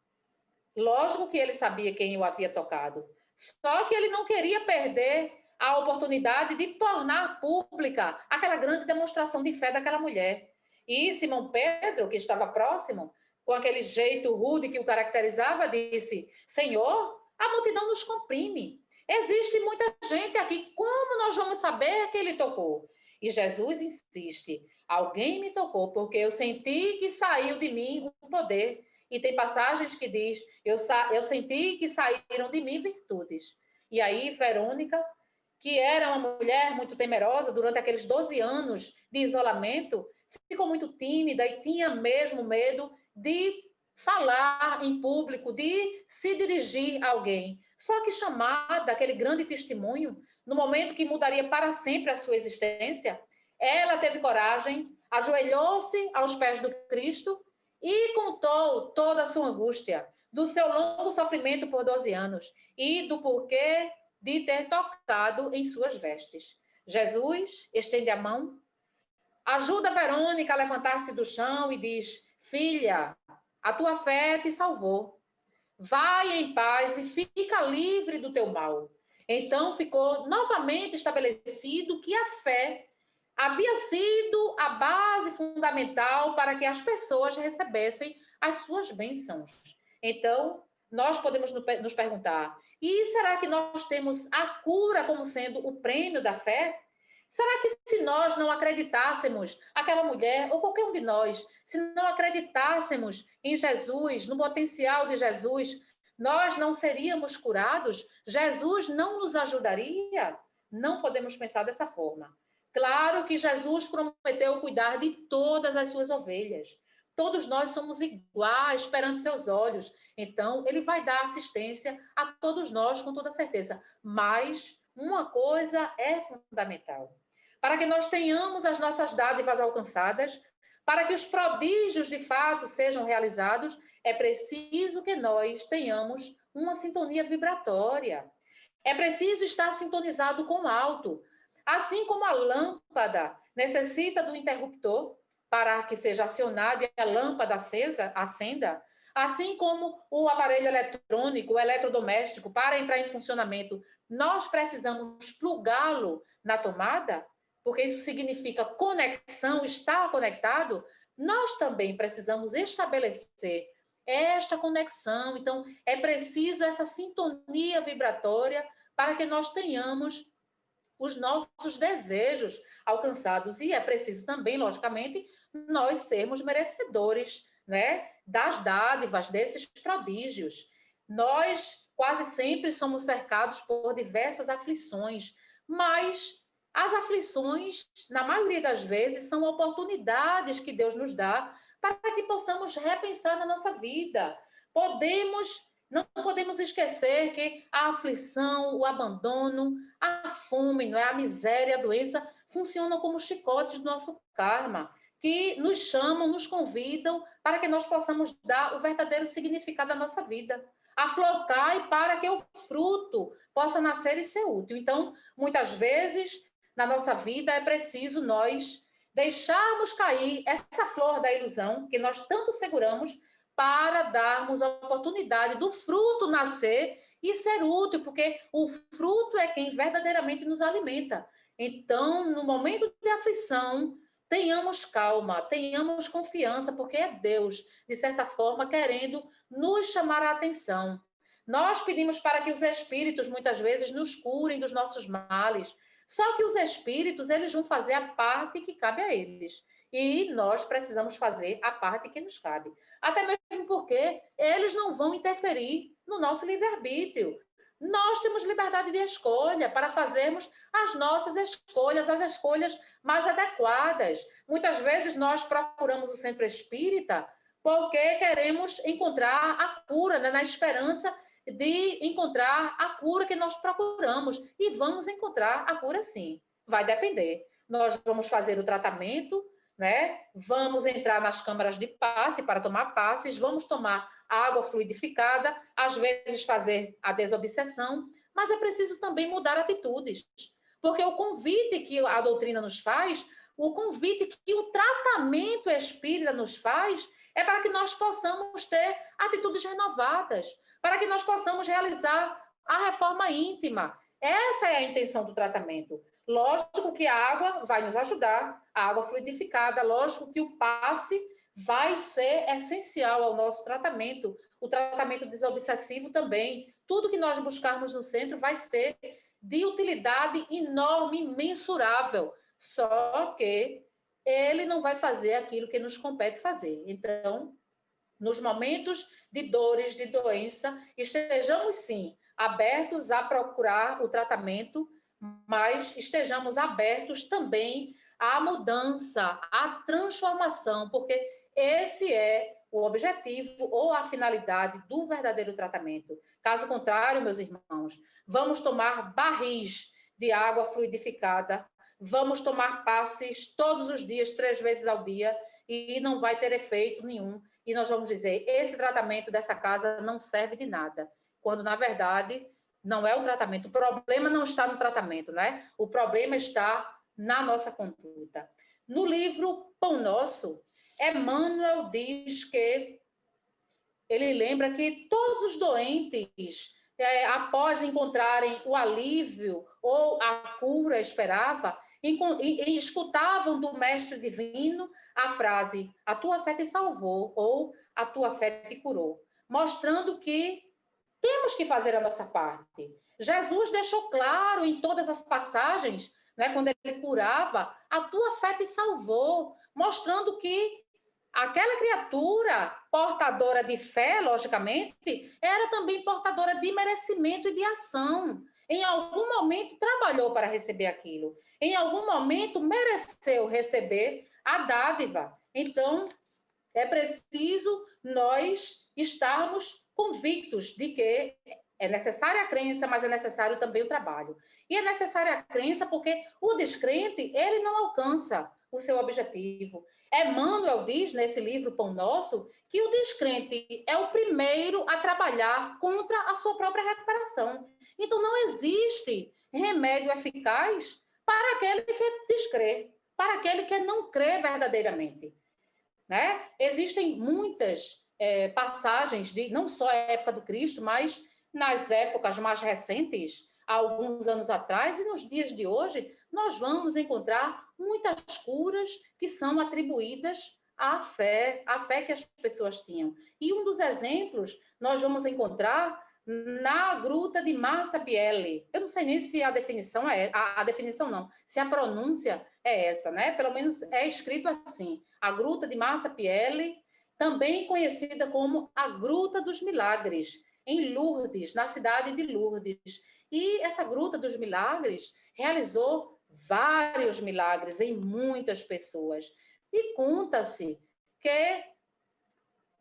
Lógico que ele sabia quem o havia tocado. Só que ele não queria perder a oportunidade de tornar pública aquela grande demonstração de fé daquela mulher. E Simão Pedro, que estava próximo, com aquele jeito rude que o caracterizava, disse: Senhor, a multidão nos comprime. Existe muita gente aqui. Como nós vamos saber que ele tocou? E Jesus insiste: alguém me tocou, porque eu senti que saiu de mim um poder. E tem passagens que diz: eu senti que saíram de mim virtudes. E aí, Verônica, que era uma mulher muito temerosa durante aqueles 12 anos de isolamento, ficou muito tímida e tinha mesmo medo de falar em público, de se dirigir a alguém. Só que chamada, aquele grande testemunho, no momento que mudaria para sempre a sua existência, ela teve coragem, ajoelhou-se aos pés do Cristo e contou toda a sua angústia, do seu longo sofrimento por 12 anos e do porquê de ter tocado em suas vestes. Jesus estende a mão, ajuda Verônica a levantar-se do chão e diz: filha, a tua fé te salvou. Vai em paz e fica livre do teu mal. Então ficou novamente estabelecido que a fé havia sido a base fundamental para que as pessoas recebessem as suas bênçãos. Então, nós podemos nos perguntar: e será que nós temos a cura como sendo o prêmio da fé? Será que se nós não acreditássemos, aquela mulher, ou qualquer um de nós, se não acreditássemos em Jesus, no potencial de Jesus, nós não seríamos curados? Jesus não nos ajudaria? Não podemos pensar dessa forma. Claro que Jesus prometeu cuidar de todas as suas ovelhas. Todos nós somos iguais perante seus olhos. Então, ele vai dar assistência a todos nós com toda certeza. Mas uma coisa é fundamental. Para que nós tenhamos as nossas dádivas alcançadas, para que os prodígios de fato sejam realizados, é preciso que nós tenhamos uma sintonia vibratória. É preciso estar sintonizado com o alto. Assim como a lâmpada necessita do interruptor para que seja acionada e a lâmpada acenda, assim como o aparelho eletrônico, o eletrodoméstico, para entrar em funcionamento, nós precisamos plugá-lo na tomada, porque isso significa conexão, estar conectado. Nós também precisamos estabelecer esta conexão. Então, é preciso essa sintonia vibratória para que nós tenhamos os nossos desejos alcançados. E é preciso também, logicamente, nós sermos merecedores, né, das dádivas, desses prodígios. Nós quase sempre somos cercados por diversas aflições, mas as aflições, na maioria das vezes, são oportunidades que Deus nos dá para que possamos repensar na nossa vida. Não podemos esquecer que a aflição, o abandono, a fome, não é? A miséria, a doença, funcionam como chicotes do nosso karma, que nos chamam, nos convidam para que nós possamos dar o verdadeiro significado da nossa vida. A flor cai para que o fruto possa nascer e ser útil. Então, muitas vezes, na nossa vida, é preciso nós deixarmos cair essa flor da ilusão que nós tanto seguramos para darmos a oportunidade do fruto nascer e ser útil, porque o fruto é quem verdadeiramente nos alimenta. Então, no momento de aflição, tenhamos calma, tenhamos confiança, porque é Deus, de certa forma, querendo nos chamar a atenção. Nós pedimos para que os espíritos, muitas vezes, nos curem dos nossos males. Só que os espíritos, eles vão fazer a parte que cabe a eles. E nós precisamos fazer a parte que nos cabe. Até mesmo porque eles não vão interferir no nosso livre-arbítrio. Nós temos liberdade de escolha para fazermos as nossas escolhas, as escolhas mais adequadas. Muitas vezes nós procuramos o centro espírita porque queremos encontrar a cura, né? Na esperança de encontrar a cura que nós procuramos. E vamos encontrar a cura sim. Vai depender. Nós vamos fazer o tratamento, né? Vamos entrar nas câmaras de passe para tomar passes, vamos tomar água fluidificada, às vezes fazer a desobsessão, mas é preciso também mudar atitudes. Porque o convite que a doutrina nos faz, o convite que o tratamento espírita nos faz, é para que nós possamos ter atitudes renovadas, para que nós possamos realizar a reforma íntima. Essa é a intenção do tratamento. Lógico que a água vai nos ajudar, a água fluidificada, lógico que o passe vai ser essencial ao nosso tratamento, o tratamento desobsessivo também. Tudo que nós buscarmos no centro vai ser de utilidade enorme, imensurável, só que ele não vai fazer aquilo que nos compete fazer. Então, nos momentos de dores, de doença, estejamos sim abertos a procurar o tratamento, mas estejamos abertos também à mudança, à transformação, porque esse é o objetivo ou a finalidade do verdadeiro tratamento. Caso contrário, meus irmãos, vamos tomar barris de água fluidificada, vamos tomar passes todos os dias, 3 vezes ao dia, e não vai ter efeito nenhum. E nós vamos dizer, esse tratamento dessa casa não serve de nada, quando, na verdade, não é o tratamento. O problema não está no tratamento, né? O problema está na nossa conduta. No livro Pão Nosso, Emmanuel diz que ele lembra que todos os doentes, após encontrarem o alívio ou a cura esperava, escutavam do Mestre Divino a frase, a tua fé te salvou, ou a tua fé te curou, mostrando que temos que fazer a nossa parte. Jesus deixou claro em todas as passagens, né, quando ele curava, a tua fé te salvou, mostrando que aquela criatura portadora de fé, logicamente, era também portadora de merecimento e de ação. Em algum momento trabalhou para receber aquilo. Em algum momento mereceu receber a dádiva. Então, é preciso nós estarmos convictos de que é necessária a crença, mas é necessário também o trabalho. E é necessária a crença porque o descrente, ele não alcança o seu objetivo. Emmanuel diz, nesse livro Pão Nosso, que o descrente é o primeiro a trabalhar contra a sua própria recuperação. Então, não existe remédio eficaz para aquele que descrê, para aquele que não crê verdadeiramente. Né? Existem muitas passagens, não só a época do Cristo, mas nas épocas mais recentes, há alguns anos atrás, e nos dias de hoje, nós vamos encontrar muitas curas que são atribuídas à fé que as pessoas tinham. E um dos exemplos nós vamos encontrar na gruta de Massa Bieli. Eu não sei nem se a definição é a definição não, se a pronúncia é essa, né? Pelo menos é escrito assim, a gruta de Massa Bieli, também conhecida como a Gruta dos Milagres, em Lourdes, na cidade de Lourdes. E essa Gruta dos Milagres realizou vários milagres em muitas pessoas. E conta-se que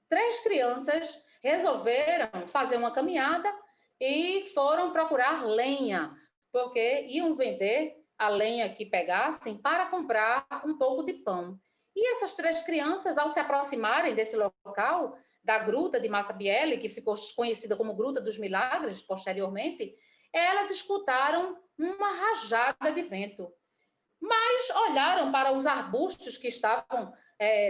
3 crianças resolveram fazer uma caminhada e foram procurar lenha, porque iam vender a lenha que pegassem para comprar um pouco de pão. E essas 3 crianças, ao se aproximarem desse local, da Gruta de Massa Bieli, que ficou conhecida como Gruta dos Milagres posteriormente, elas escutaram uma rajada de vento. Mas olharam para os arbustos que estavam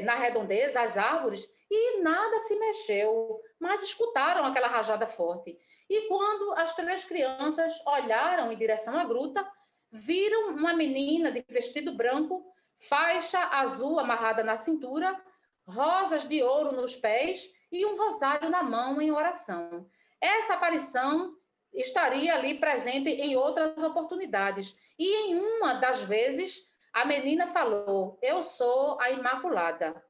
na redondeza, as árvores, e nada se mexeu, mas escutaram aquela rajada forte. E quando as 3 crianças olharam em direção à gruta, viram uma menina de vestido branco, faixa azul amarrada na cintura, rosas de ouro nos pés e um rosário na mão em oração. Essa aparição estaria ali presente em outras oportunidades. E em uma das vezes, a menina falou, eu sou a Imaculada.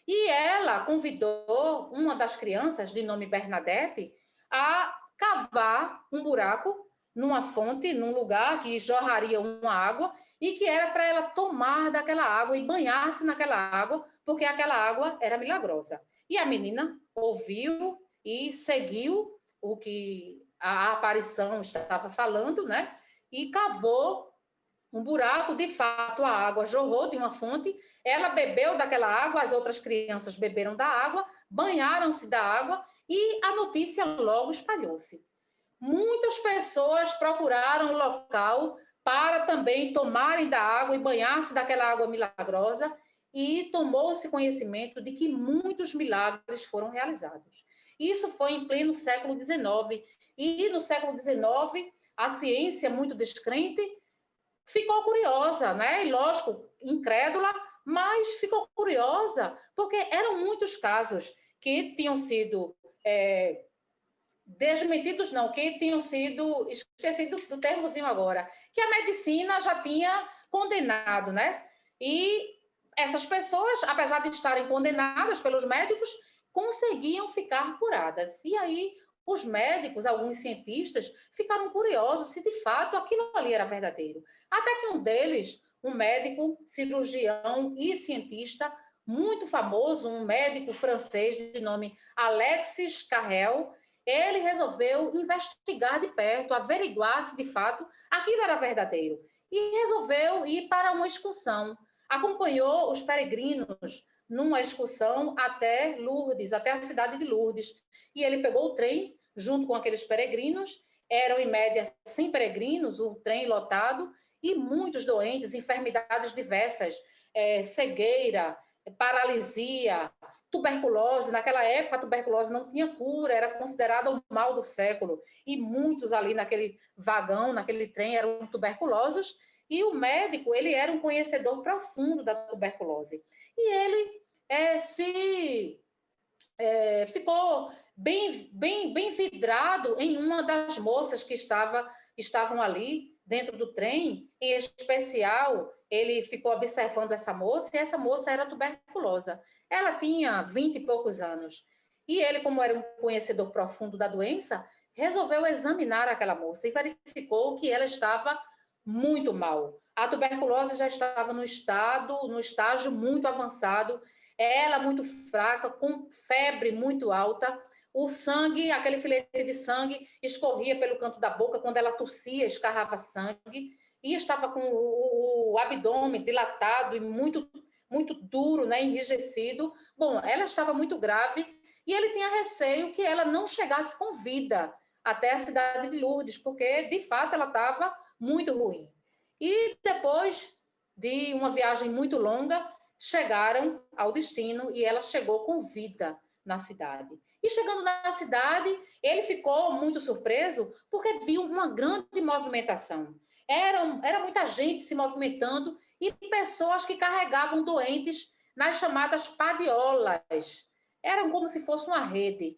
E ela convidou uma das crianças, de nome Bernadette, a cavar um buraco numa fonte, num lugar que jorraria uma água, e que era para ela tomar daquela água e banhar-se naquela água, porque aquela água era milagrosa. E a menina ouviu e seguiu o que a aparição estava falando, né? E cavou um buraco. De fato, a água jorrou de uma fonte, ela bebeu daquela água, as outras crianças beberam da água, banharam-se da água e a notícia logo espalhou-se. Muitas pessoas procuraram o local para também tomarem da água e banhar-se daquela água milagrosa, e tomou-se conhecimento de que muitos milagres foram realizados. Isso foi em pleno século XIX, e no século XIX a ciência, muito descrente, ficou curiosa, né? E lógico, incrédula, mas ficou curiosa, porque eram muitos casos que tinham sido desmentidos, não, que tinham sido, esqueci do termozinho agora, que a medicina já tinha condenado, né? E essas pessoas, apesar de estarem condenadas pelos médicos, conseguiam ficar curadas. E aí os médicos, alguns cientistas, ficaram curiosos se de fato aquilo ali era verdadeiro. Até que um deles, um médico, cirurgião e cientista muito famoso, um médico francês de nome Alexis Carrel, ele resolveu investigar de perto, averiguar se de fato aquilo era verdadeiro. E resolveu ir para uma excursão. Acompanhou os peregrinos numa excursão até Lourdes, até a cidade de Lourdes. E ele pegou o trem junto com aqueles peregrinos. Eram, em média, 100 peregrinos, o trem lotado, e muitos doentes, enfermidades diversas, cegueira, paralisia, tuberculose. Naquela época, a tuberculose não tinha cura, era considerada o mal do século. E muitos ali naquele vagão, naquele trem, eram tuberculosos. E o médico, ele era um conhecedor profundo da tuberculose. E ele ficou bem vidrado em uma das moças que estavam ali dentro do trem. Em especial, ele ficou observando essa moça, e essa moça era tuberculosa. Ela tinha 20 e poucos anos. E ele, como era um conhecedor profundo da doença, resolveu examinar aquela moça e verificou que ela estava muito mal. A tuberculose já estava no estágio muito avançado, ela muito fraca, com febre muito alta, o sangue, aquele filete de sangue, escorria pelo canto da boca, quando ela tossia, escarrava sangue, e estava com o abdômen dilatado e muito, muito duro, né, enrijecido. Bom, ela estava muito grave, e ele tinha receio que ela não chegasse com vida até a cidade de Lourdes, porque, de fato, ela estava muito ruim. E depois de uma viagem muito longa, chegaram ao destino e ela chegou com vida na cidade. E chegando na cidade, ele ficou muito surpreso porque viu uma grande movimentação. Era muita gente se movimentando e pessoas que carregavam doentes nas chamadas padiolas. Eram como se fosse uma rede.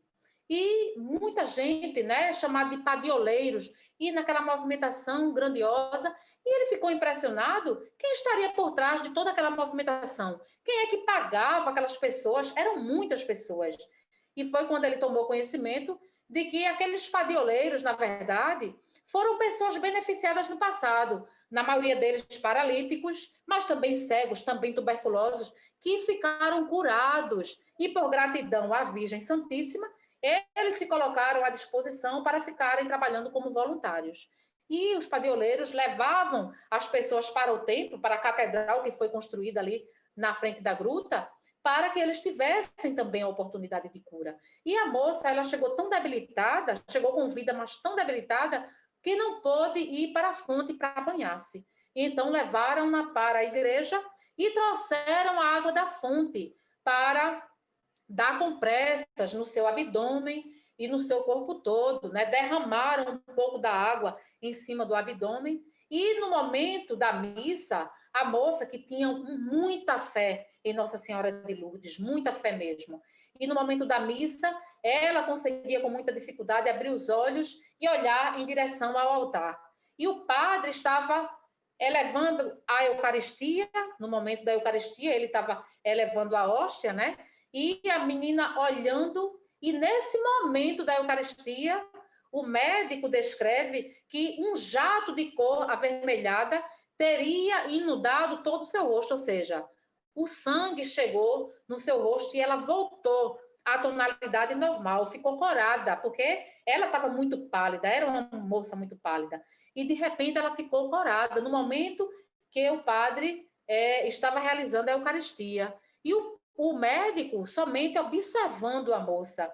E muita gente, né, chamada de padioleiros, e naquela movimentação grandiosa. E ele ficou impressionado. Quem estaria por trás de toda aquela movimentação? Quem é que pagava aquelas pessoas? Eram muitas pessoas. E foi quando ele tomou conhecimento de que aqueles padioleiros, na verdade, foram pessoas beneficiadas no passado, na maioria deles paralíticos, mas também cegos, também tuberculosos, que ficaram curados. E por gratidão à Virgem Santíssima, eles se colocaram à disposição para ficarem trabalhando como voluntários. E os padioleiros levavam as pessoas para o templo, para a catedral que foi construída ali na frente da gruta, para que eles tivessem também a oportunidade de cura. E a moça, ela chegou tão debilitada, chegou com vida, mas tão debilitada, que não pôde ir para a fonte para banhar-se. Então, levaram-na para a igreja e trouxeram a água da fonte para dar compressas no seu abdômen e no seu corpo todo, né? Derramaram um pouco da água em cima do abdômen. E no momento da missa, a moça, que tinha muita fé em Nossa Senhora de Lourdes, muita fé mesmo, e no momento da missa, ela conseguia com muita dificuldade abrir os olhos e olhar em direção ao altar. E o padre estava elevando a Eucaristia. No momento da Eucaristia, ele estava elevando a hóstia, né? E a menina olhando, e nesse momento da Eucaristia, o médico descreve que um jato de cor avermelhada teria inundado todo o seu rosto, ou seja, o sangue chegou no seu rosto e ela voltou à tonalidade normal, ficou corada, porque ela estava muito pálida, era uma moça muito pálida. E, de repente, ela ficou corada no momento que o padre estava realizando a Eucaristia. E o médico somente observando a moça.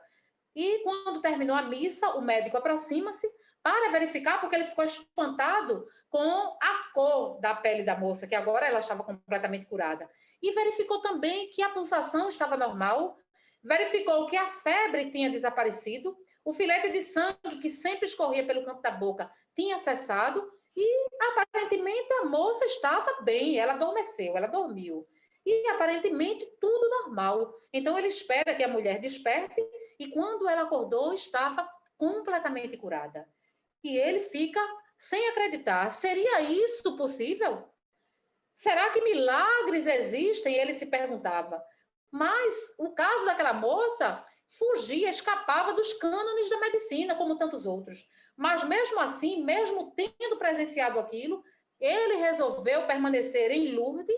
E, quando terminou a missa, o médico aproxima-se para verificar, porque ele ficou espantado com a cor da pele da moça, que agora ela estava completamente curada. E verificou também que a pulsação estava normal, verificou que a febre tinha desaparecido, o filete de sangue que sempre escorria pelo canto da boca tinha cessado e, aparentemente, a moça estava bem, ela adormeceu, ela dormiu. E, aparentemente, tudo normal. Então, ele espera que a mulher desperte e, quando ela acordou, estava completamente curada. E ele fica sem acreditar. Seria isso possível? Será que milagres existem? Ele se perguntava. Mas o caso daquela moça fugia, escapava dos cânones da medicina, como tantos outros. Mas mesmo assim, mesmo tendo presenciado aquilo, ele resolveu permanecer em Lourdes,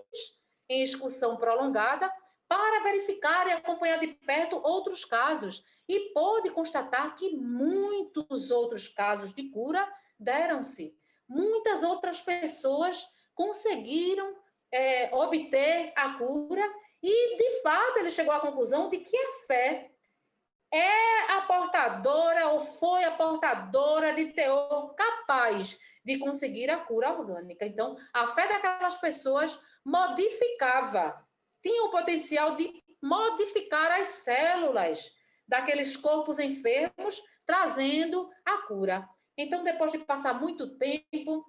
em excursão prolongada, para verificar e acompanhar de perto outros casos. E pôde constatar que muitos outros casos de cura deram-se. Muitas outras pessoas conseguiram obter a cura e, de fato, ele chegou à conclusão de que a fé é a portadora ou foi a portadora de teor capaz de conseguir a cura orgânica. Então, a fé daquelas pessoas modificava, tinha o potencial de modificar as células daqueles corpos enfermos, trazendo a cura. Então, depois de passar muito tempo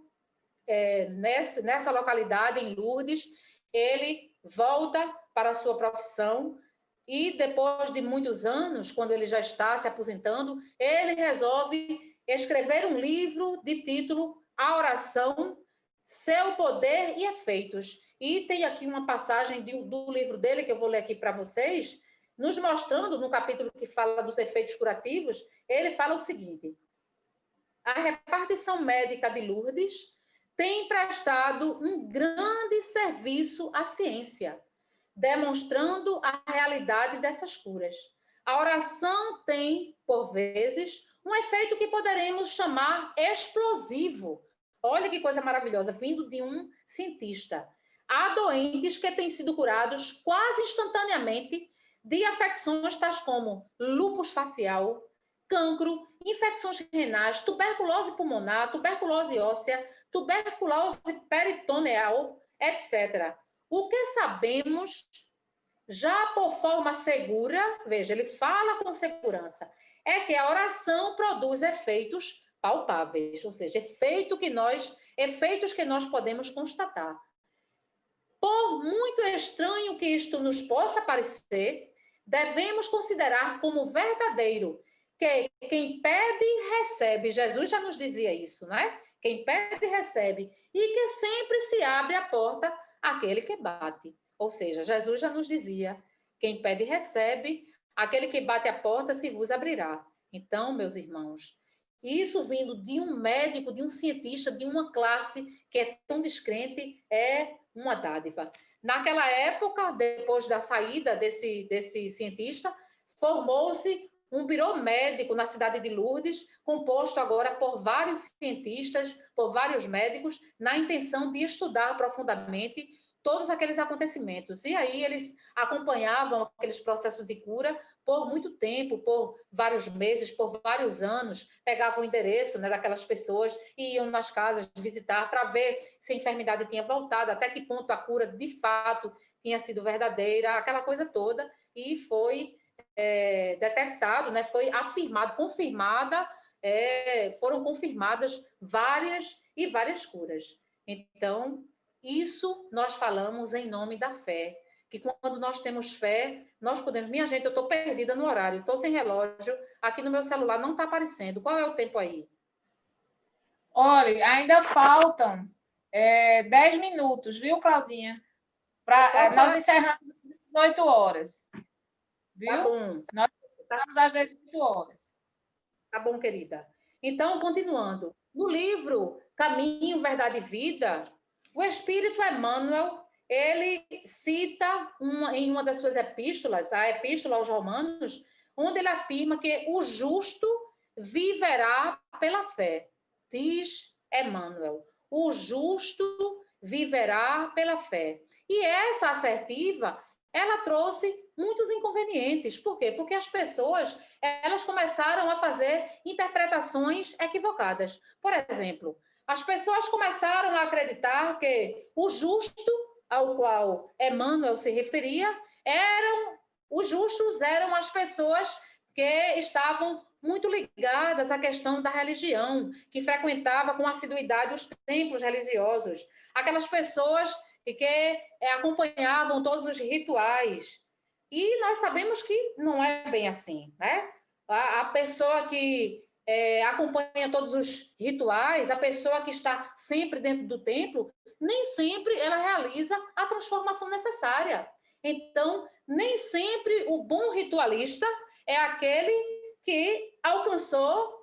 nessa localidade, em Lourdes, ele volta para a sua profissão e, depois de muitos anos, quando ele já está se aposentando, ele resolve escrever um livro de título A Oração, Seu Poder e Efeitos. E tem aqui uma passagem do livro dele, que eu vou ler aqui para vocês, nos mostrando, no capítulo que fala dos efeitos curativos, ele fala o seguinte: a repartição médica de Lourdes tem prestado um grande serviço à ciência, demonstrando a realidade dessas curas. A oração tem, por vezes, um efeito que poderemos chamar explosivo. Olha que coisa maravilhosa, vindo de um cientista. Há doentes que têm sido curados quase instantaneamente de afecções tais como lúpus facial, cancro, infecções renais, tuberculose pulmonar, tuberculose óssea, tuberculose peritoneal, etc. O que sabemos, já por forma segura, veja, ele fala com segurança, é que a oração produz efeitos palpáveis, ou seja, efeitos que nós podemos constatar. Por muito estranho que isto nos possa parecer, devemos considerar como verdadeiro que quem pede, recebe. Jesus já nos dizia isso, não é? Quem pede, recebe. E que sempre se abre a porta àquele que bate. Ou seja, Jesus já nos dizia, quem pede, recebe. Aquele que bate a porta se vos abrirá. Então, meus irmãos, isso vindo de um médico, de um cientista, de uma classe que é tão descrente, é uma dádiva. Naquela época, depois da saída desse cientista, formou-se um birô médico na cidade de Lourdes, composto agora por vários cientistas, por vários médicos, na intenção de estudar profundamente todos aqueles acontecimentos. E aí eles acompanhavam aqueles processos de cura por muito tempo, por vários meses, por vários anos, pegavam o endereço, né, daquelas pessoas e iam nas casas visitar para ver se a enfermidade tinha voltado, até que ponto a cura de fato tinha sido verdadeira, aquela coisa toda, e foi detectado, né, foi afirmado, foram confirmadas várias e várias curas. Então, isso nós falamos em nome da fé, que quando nós temos fé, nós podemos... Minha gente, eu estou perdida no horário, estou sem relógio, aqui no meu celular não está aparecendo. Qual é o tempo aí? Olha, ainda faltam 10 minutos, viu, Claudinha? Nós encerramos às 18 horas. Viu? Tá bom. Nós estamos às 18 horas. Tá bom, querida. Então, continuando. No livro Caminho, Verdade e Vida, o Espírito Emmanuel, ele cita em uma das suas epístolas, a Epístola aos Romanos, onde ele afirma que o justo viverá pela fé. Diz Emmanuel, o justo viverá pela fé. E essa assertiva, ela trouxe muitos inconvenientes. Por quê? Porque as pessoas, elas começaram a fazer interpretações equivocadas. Por exemplo, as pessoas começaram a acreditar que o justo ao qual Emmanuel se referia, os justos eram as pessoas que estavam muito ligadas à questão da religião, que frequentavam com assiduidade os templos religiosos, aquelas pessoas que acompanhavam todos os rituais. E nós sabemos que não é bem assim, né? A pessoa que acompanha todos os rituais, a pessoa que está sempre dentro do templo, nem sempre ela realiza a transformação necessária. Então, nem sempre o bom ritualista é aquele que alcançou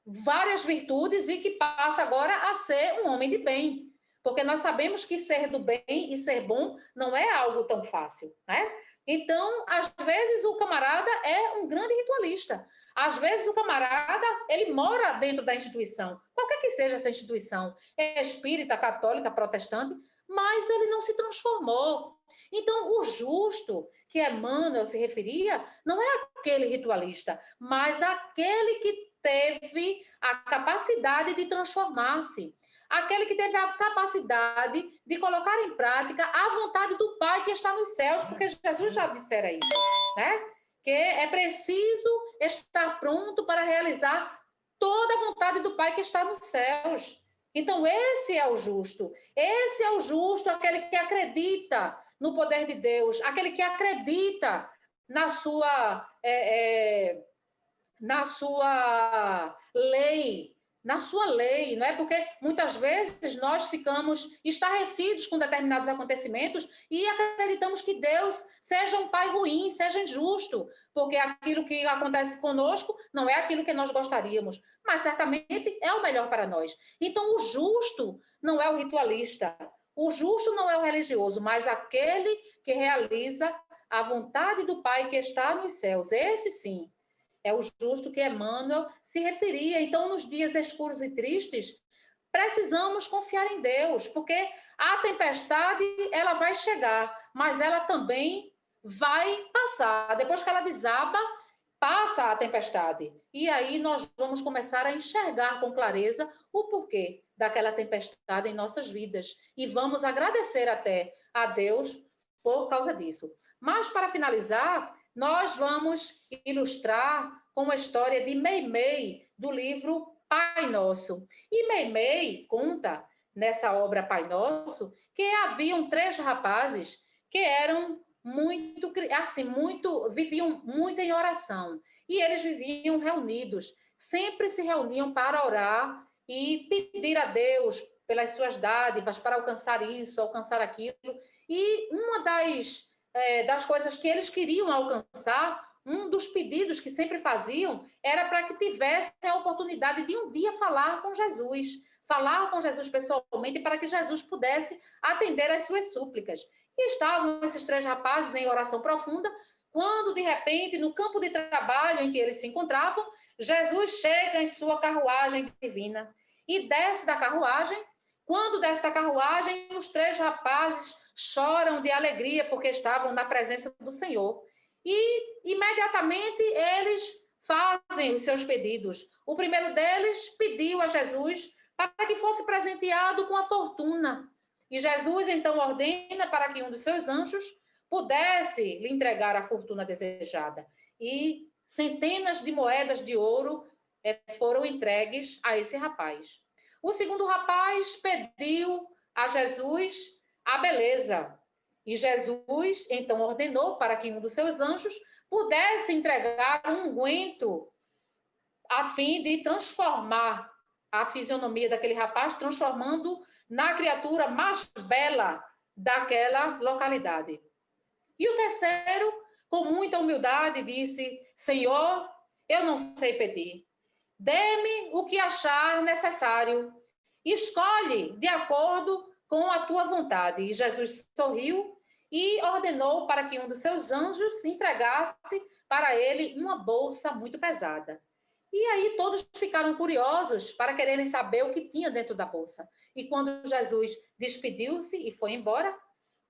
várias virtudes e que passa agora a ser um homem de bem. Porque nós sabemos que ser do bem e ser bom não é algo tão fácil, né? Então, às vezes o camarada é um grande ritualista. Às vezes o camarada, ele mora dentro da instituição, qualquer que seja essa instituição, é espírita, católica, protestante, mas ele não se transformou. Então, o justo que Emmanuel se referia não é aquele ritualista, mas aquele que teve a capacidade de transformar-se. Aquele que teve a capacidade de colocar em prática a vontade do Pai que está nos céus, porque Jesus já dissera isso, né? Que é preciso estar pronto para realizar toda a vontade do Pai que está nos céus. Então, esse é o justo. Esse é o justo, aquele que acredita no poder de Deus, aquele que acredita na sua lei, não é? Porque muitas vezes nós ficamos estarrecidos com determinados acontecimentos e acreditamos que Deus seja um pai ruim, seja injusto, porque aquilo que acontece conosco não é aquilo que nós gostaríamos, mas certamente é o melhor para nós. Então, o justo não é o ritualista, o justo não é o religioso, mas aquele que realiza a vontade do Pai que está nos céus. Esse sim é o justo que Emmanuel se referia. Então, nos dias escuros e tristes, precisamos confiar em Deus, porque a tempestade, ela vai chegar, mas ela também vai passar. Depois que ela desaba, passa a tempestade. E aí nós vamos começar a enxergar com clareza o porquê daquela tempestade em nossas vidas. E vamos agradecer até a Deus por causa disso. Mas, para finalizar, nós vamos ilustrar com a história de Meimei, do livro Pai Nosso. E Meimei conta, nessa obra Pai Nosso, que haviam 3 rapazes que eram viviam muito em oração. E eles viviam reunidos, sempre se reuniam para orar e pedir a Deus pelas suas dádivas, para alcançar isso, alcançar aquilo. E uma das coisas que eles queriam alcançar, um dos pedidos que sempre faziam, era para que tivessem a oportunidade de um dia falar com Jesus pessoalmente, para que Jesus pudesse atender às suas súplicas. E estavam esses 3 rapazes em oração profunda, quando, de repente, no campo de trabalho em que eles se encontravam, Jesus chega em sua carruagem divina e desce da carruagem. Quando desce da carruagem, os 3 rapazes choram de alegria porque estavam na presença do Senhor. E imediatamente eles fazem os seus pedidos. O primeiro deles pediu a Jesus para que fosse presenteado com a fortuna. E Jesus então ordena para que um dos seus anjos pudesse lhe entregar a fortuna desejada. E centenas de moedas de ouro foram entregues a esse rapaz. O segundo rapaz pediu a Jesus a beleza. E Jesus então ordenou para que um dos seus anjos pudesse entregar um unguento a fim de transformar a fisionomia daquele rapaz, transformando na criatura mais bela daquela localidade. E o terceiro, com muita humildade, disse: Senhor, eu não sei pedir. Dê-me o que achar necessário. Escolhe de acordo com a tua vontade. E Jesus sorriu e ordenou para que um dos seus anjos entregasse para ele uma bolsa muito pesada. E aí todos ficaram curiosos para quererem saber o que tinha dentro da bolsa. E quando Jesus despediu-se e foi embora,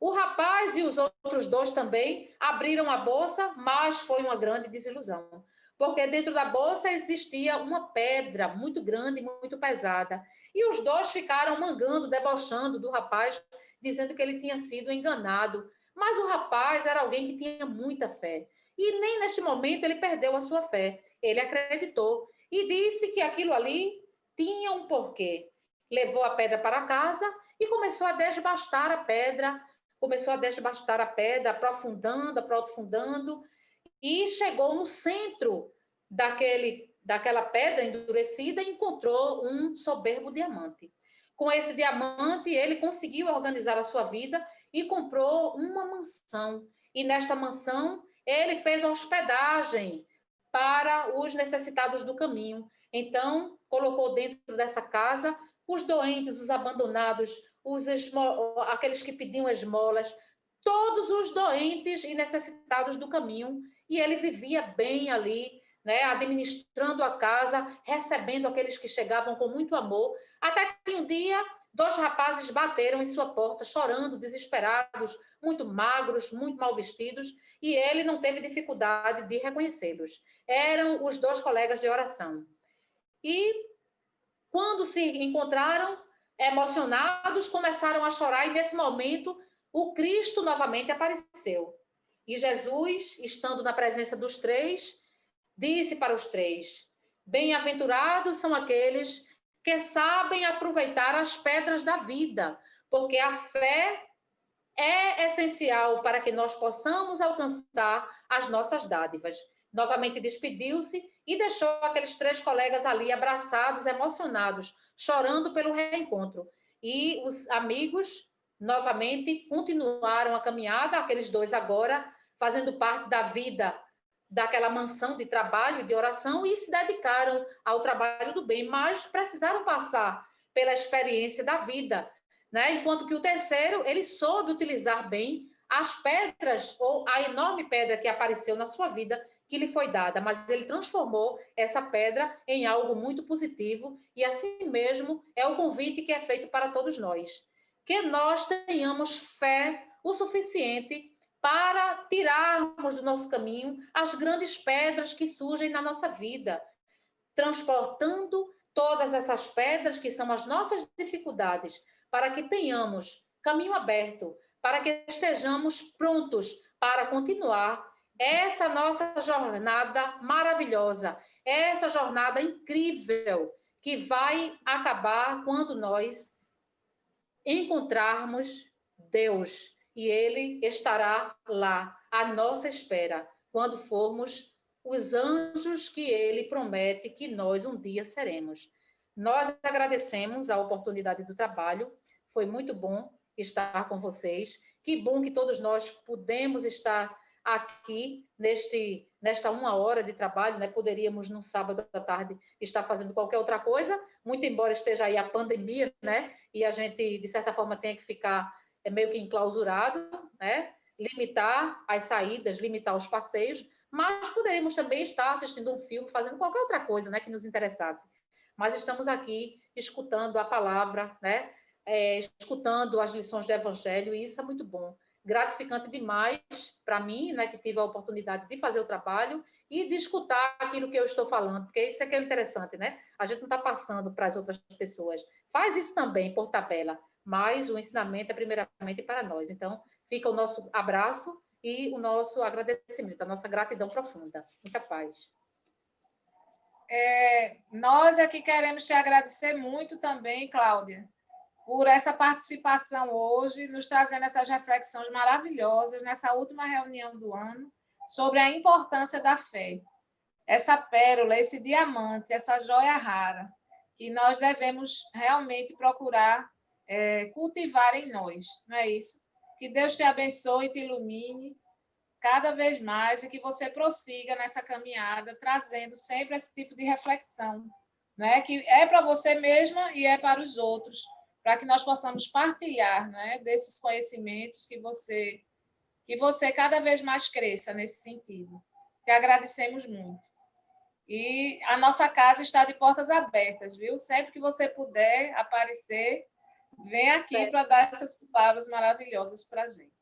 o rapaz e os outros dois também abriram a bolsa, mas foi uma grande desilusão. Porque dentro da bolsa existia uma pedra muito grande, muito pesada. E os dois ficaram mangando, debochando do rapaz, dizendo que ele tinha sido enganado. Mas o rapaz era alguém que tinha muita fé. E nem neste momento ele perdeu a sua fé. Ele acreditou e disse que aquilo ali tinha um porquê. Levou a pedra para casa e começou a desbastar a pedra, aprofundando, e chegou no centro daquela pedra endurecida e encontrou um soberbo diamante. Com esse diamante, ele conseguiu organizar a sua vida e comprou uma mansão. E nesta mansão, ele fez hospedagem para os necessitados do caminho. Então, colocou dentro dessa casa os doentes, os abandonados, aqueles que pediam esmolas, todos os doentes e necessitados do caminho. E ele vivia bem ali, né, administrando a casa, recebendo aqueles que chegavam com muito amor, até que um dia 2 rapazes bateram em sua porta, chorando, desesperados, muito magros, muito mal vestidos, e ele não teve dificuldade de reconhecê-los. Eram os 2 colegas de oração. E quando se encontraram, emocionados, começaram a chorar, e nesse momento o Cristo novamente apareceu. E Jesus, estando na presença dos 3, disse para os 3: bem-aventurados são aqueles que sabem aproveitar as pedras da vida, porque a fé é essencial para que nós possamos alcançar as nossas dádivas. Novamente despediu-se e deixou aqueles 3 colegas ali abraçados, emocionados, chorando pelo reencontro. E os amigos novamente continuaram a caminhada, aqueles 2 agora fazendo parte da vida daquela mansão de trabalho e de oração, e se dedicaram ao trabalho do bem, mas precisaram passar pela experiência da vida, né? Enquanto que o terceiro, ele soube utilizar bem as pedras, ou a enorme pedra que apareceu na sua vida, que lhe foi dada, mas ele transformou essa pedra em algo muito positivo, e assim mesmo é o convite que é feito para todos nós, que nós tenhamos fé o suficiente para tirarmos do nosso caminho as grandes pedras que surgem na nossa vida, transportando todas essas pedras que são as nossas dificuldades, para que tenhamos caminho aberto, para que estejamos prontos para continuar essa nossa jornada maravilhosa, essa jornada incrível que vai acabar quando nós encontrarmos Deus, e Ele estará lá à nossa espera, quando formos os anjos que Ele promete que nós um dia seremos. Nós agradecemos a oportunidade do trabalho, foi muito bom estar com vocês, que bom que todos nós pudemos estar aqui nesta 1 hora de trabalho, né? Poderíamos no sábado à tarde estar fazendo qualquer outra coisa, muito embora esteja aí a pandemia, né? E a gente, de certa forma, tenha que ficar meio que enclausurado, né? Limitar as saídas, limitar os passeios, mas poderíamos também estar assistindo um filme, fazendo qualquer outra coisa, né, que nos interessasse. Mas estamos aqui escutando a palavra, né? Escutando as lições do Evangelho, e isso é muito bom. Gratificante demais para mim, né, que tive a oportunidade de fazer o trabalho e de escutar aquilo que eu estou falando, porque isso é que é interessante, né? A gente não está passando para as outras pessoas. Faz isso também, por tabela, mas o ensinamento é primeiramente para nós. Então, fica o nosso abraço e o nosso agradecimento, a nossa gratidão profunda. Muita paz. Nós aqui queremos te agradecer muito também, Cláudia, por essa participação hoje, nos trazendo essas reflexões maravilhosas nessa última reunião do ano sobre a importância da fé. Essa pérola, esse diamante, essa joia rara, que nós devemos realmente procurar cultivar em nós, não é isso? Que Deus te abençoe e te ilumine cada vez mais e que você prossiga nessa caminhada, trazendo sempre esse tipo de reflexão, né? Que é para você mesma e é para os outros, para que nós possamos partilhar, né, desses conhecimentos que você cada vez mais cresça nesse sentido. Te agradecemos muito. E a nossa casa está de portas abertas, viu? Sempre que você puder aparecer, vem aqui para dar essas palavras maravilhosas para a gente.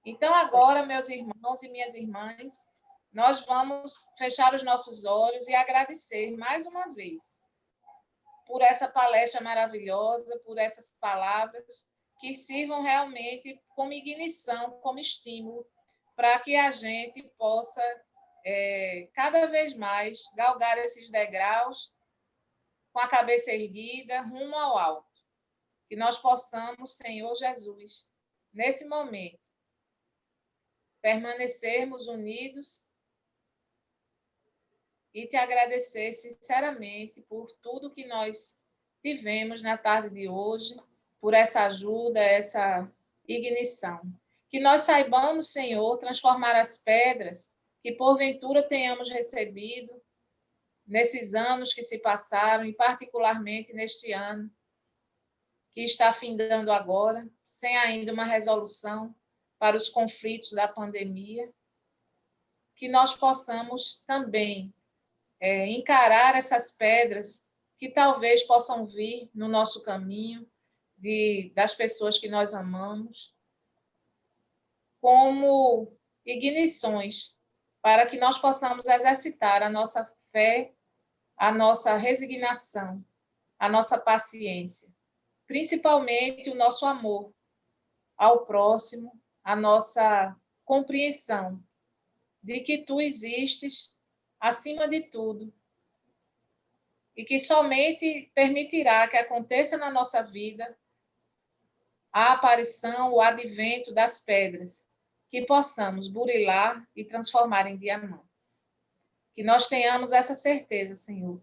Então, agora, meus irmãos e minhas irmãs, nós vamos fechar os nossos olhos e agradecer mais uma vez por essa palestra maravilhosa, por essas palavras que sirvam realmente como ignição, como estímulo, para que a gente possa, cada vez mais, galgar esses degraus com a cabeça erguida, rumo ao alto. Que nós possamos, Senhor Jesus, nesse momento, permanecermos unidos e te agradecer sinceramente por tudo que nós tivemos na tarde de hoje, por essa ajuda, essa ignição. Que nós saibamos, Senhor, transformar as pedras que porventura tenhamos recebido nesses anos que se passaram, e particularmente neste ano, que está findando agora, sem ainda uma resolução para os conflitos da pandemia, que nós possamos também encarar essas pedras que talvez possam vir no nosso caminho, das pessoas que nós amamos, como ignições, para que nós possamos exercitar a nossa fé, a nossa resignação, a nossa paciência, principalmente o nosso amor ao próximo, a nossa compreensão de que tu existes acima de tudo e que somente permitirá que aconteça na nossa vida a aparição, o advento das pedras, que possamos burilar e transformar em diamantes. Que nós tenhamos essa certeza, Senhor,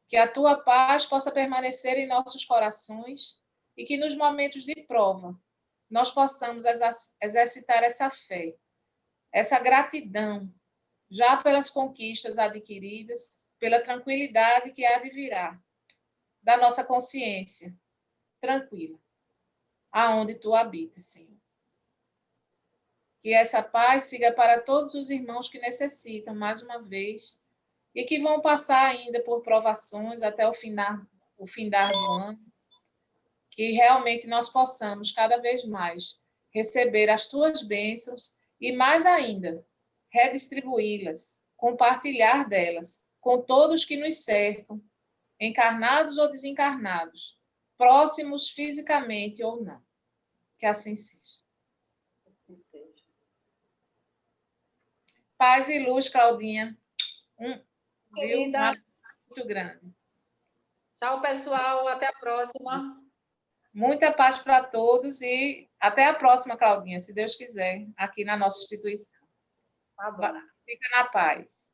que a tua paz possa permanecer em nossos corações e que nos momentos de prova nós possamos exercitar essa fé, essa gratidão, já pelas conquistas adquiridas, pela tranquilidade que há de virá da nossa consciência tranquila, aonde tu habitas, Senhor. Que essa paz siga para todos os irmãos que necessitam, mais uma vez, e que vão passar ainda por provações até o findar do ano, que realmente nós possamos cada vez mais receber as tuas bênçãos e, mais ainda, redistribuí-las, compartilhar delas com todos que nos cercam, encarnados ou desencarnados, próximos fisicamente ou não. Que assim seja. Assim seja. Paz e luz, Claudinha. Querida, muito grande. Tchau, pessoal. Até a próxima. Muita paz para todos e até a próxima, Claudinha, se Deus quiser, aqui na nossa instituição. Tá bom. Fica na paz.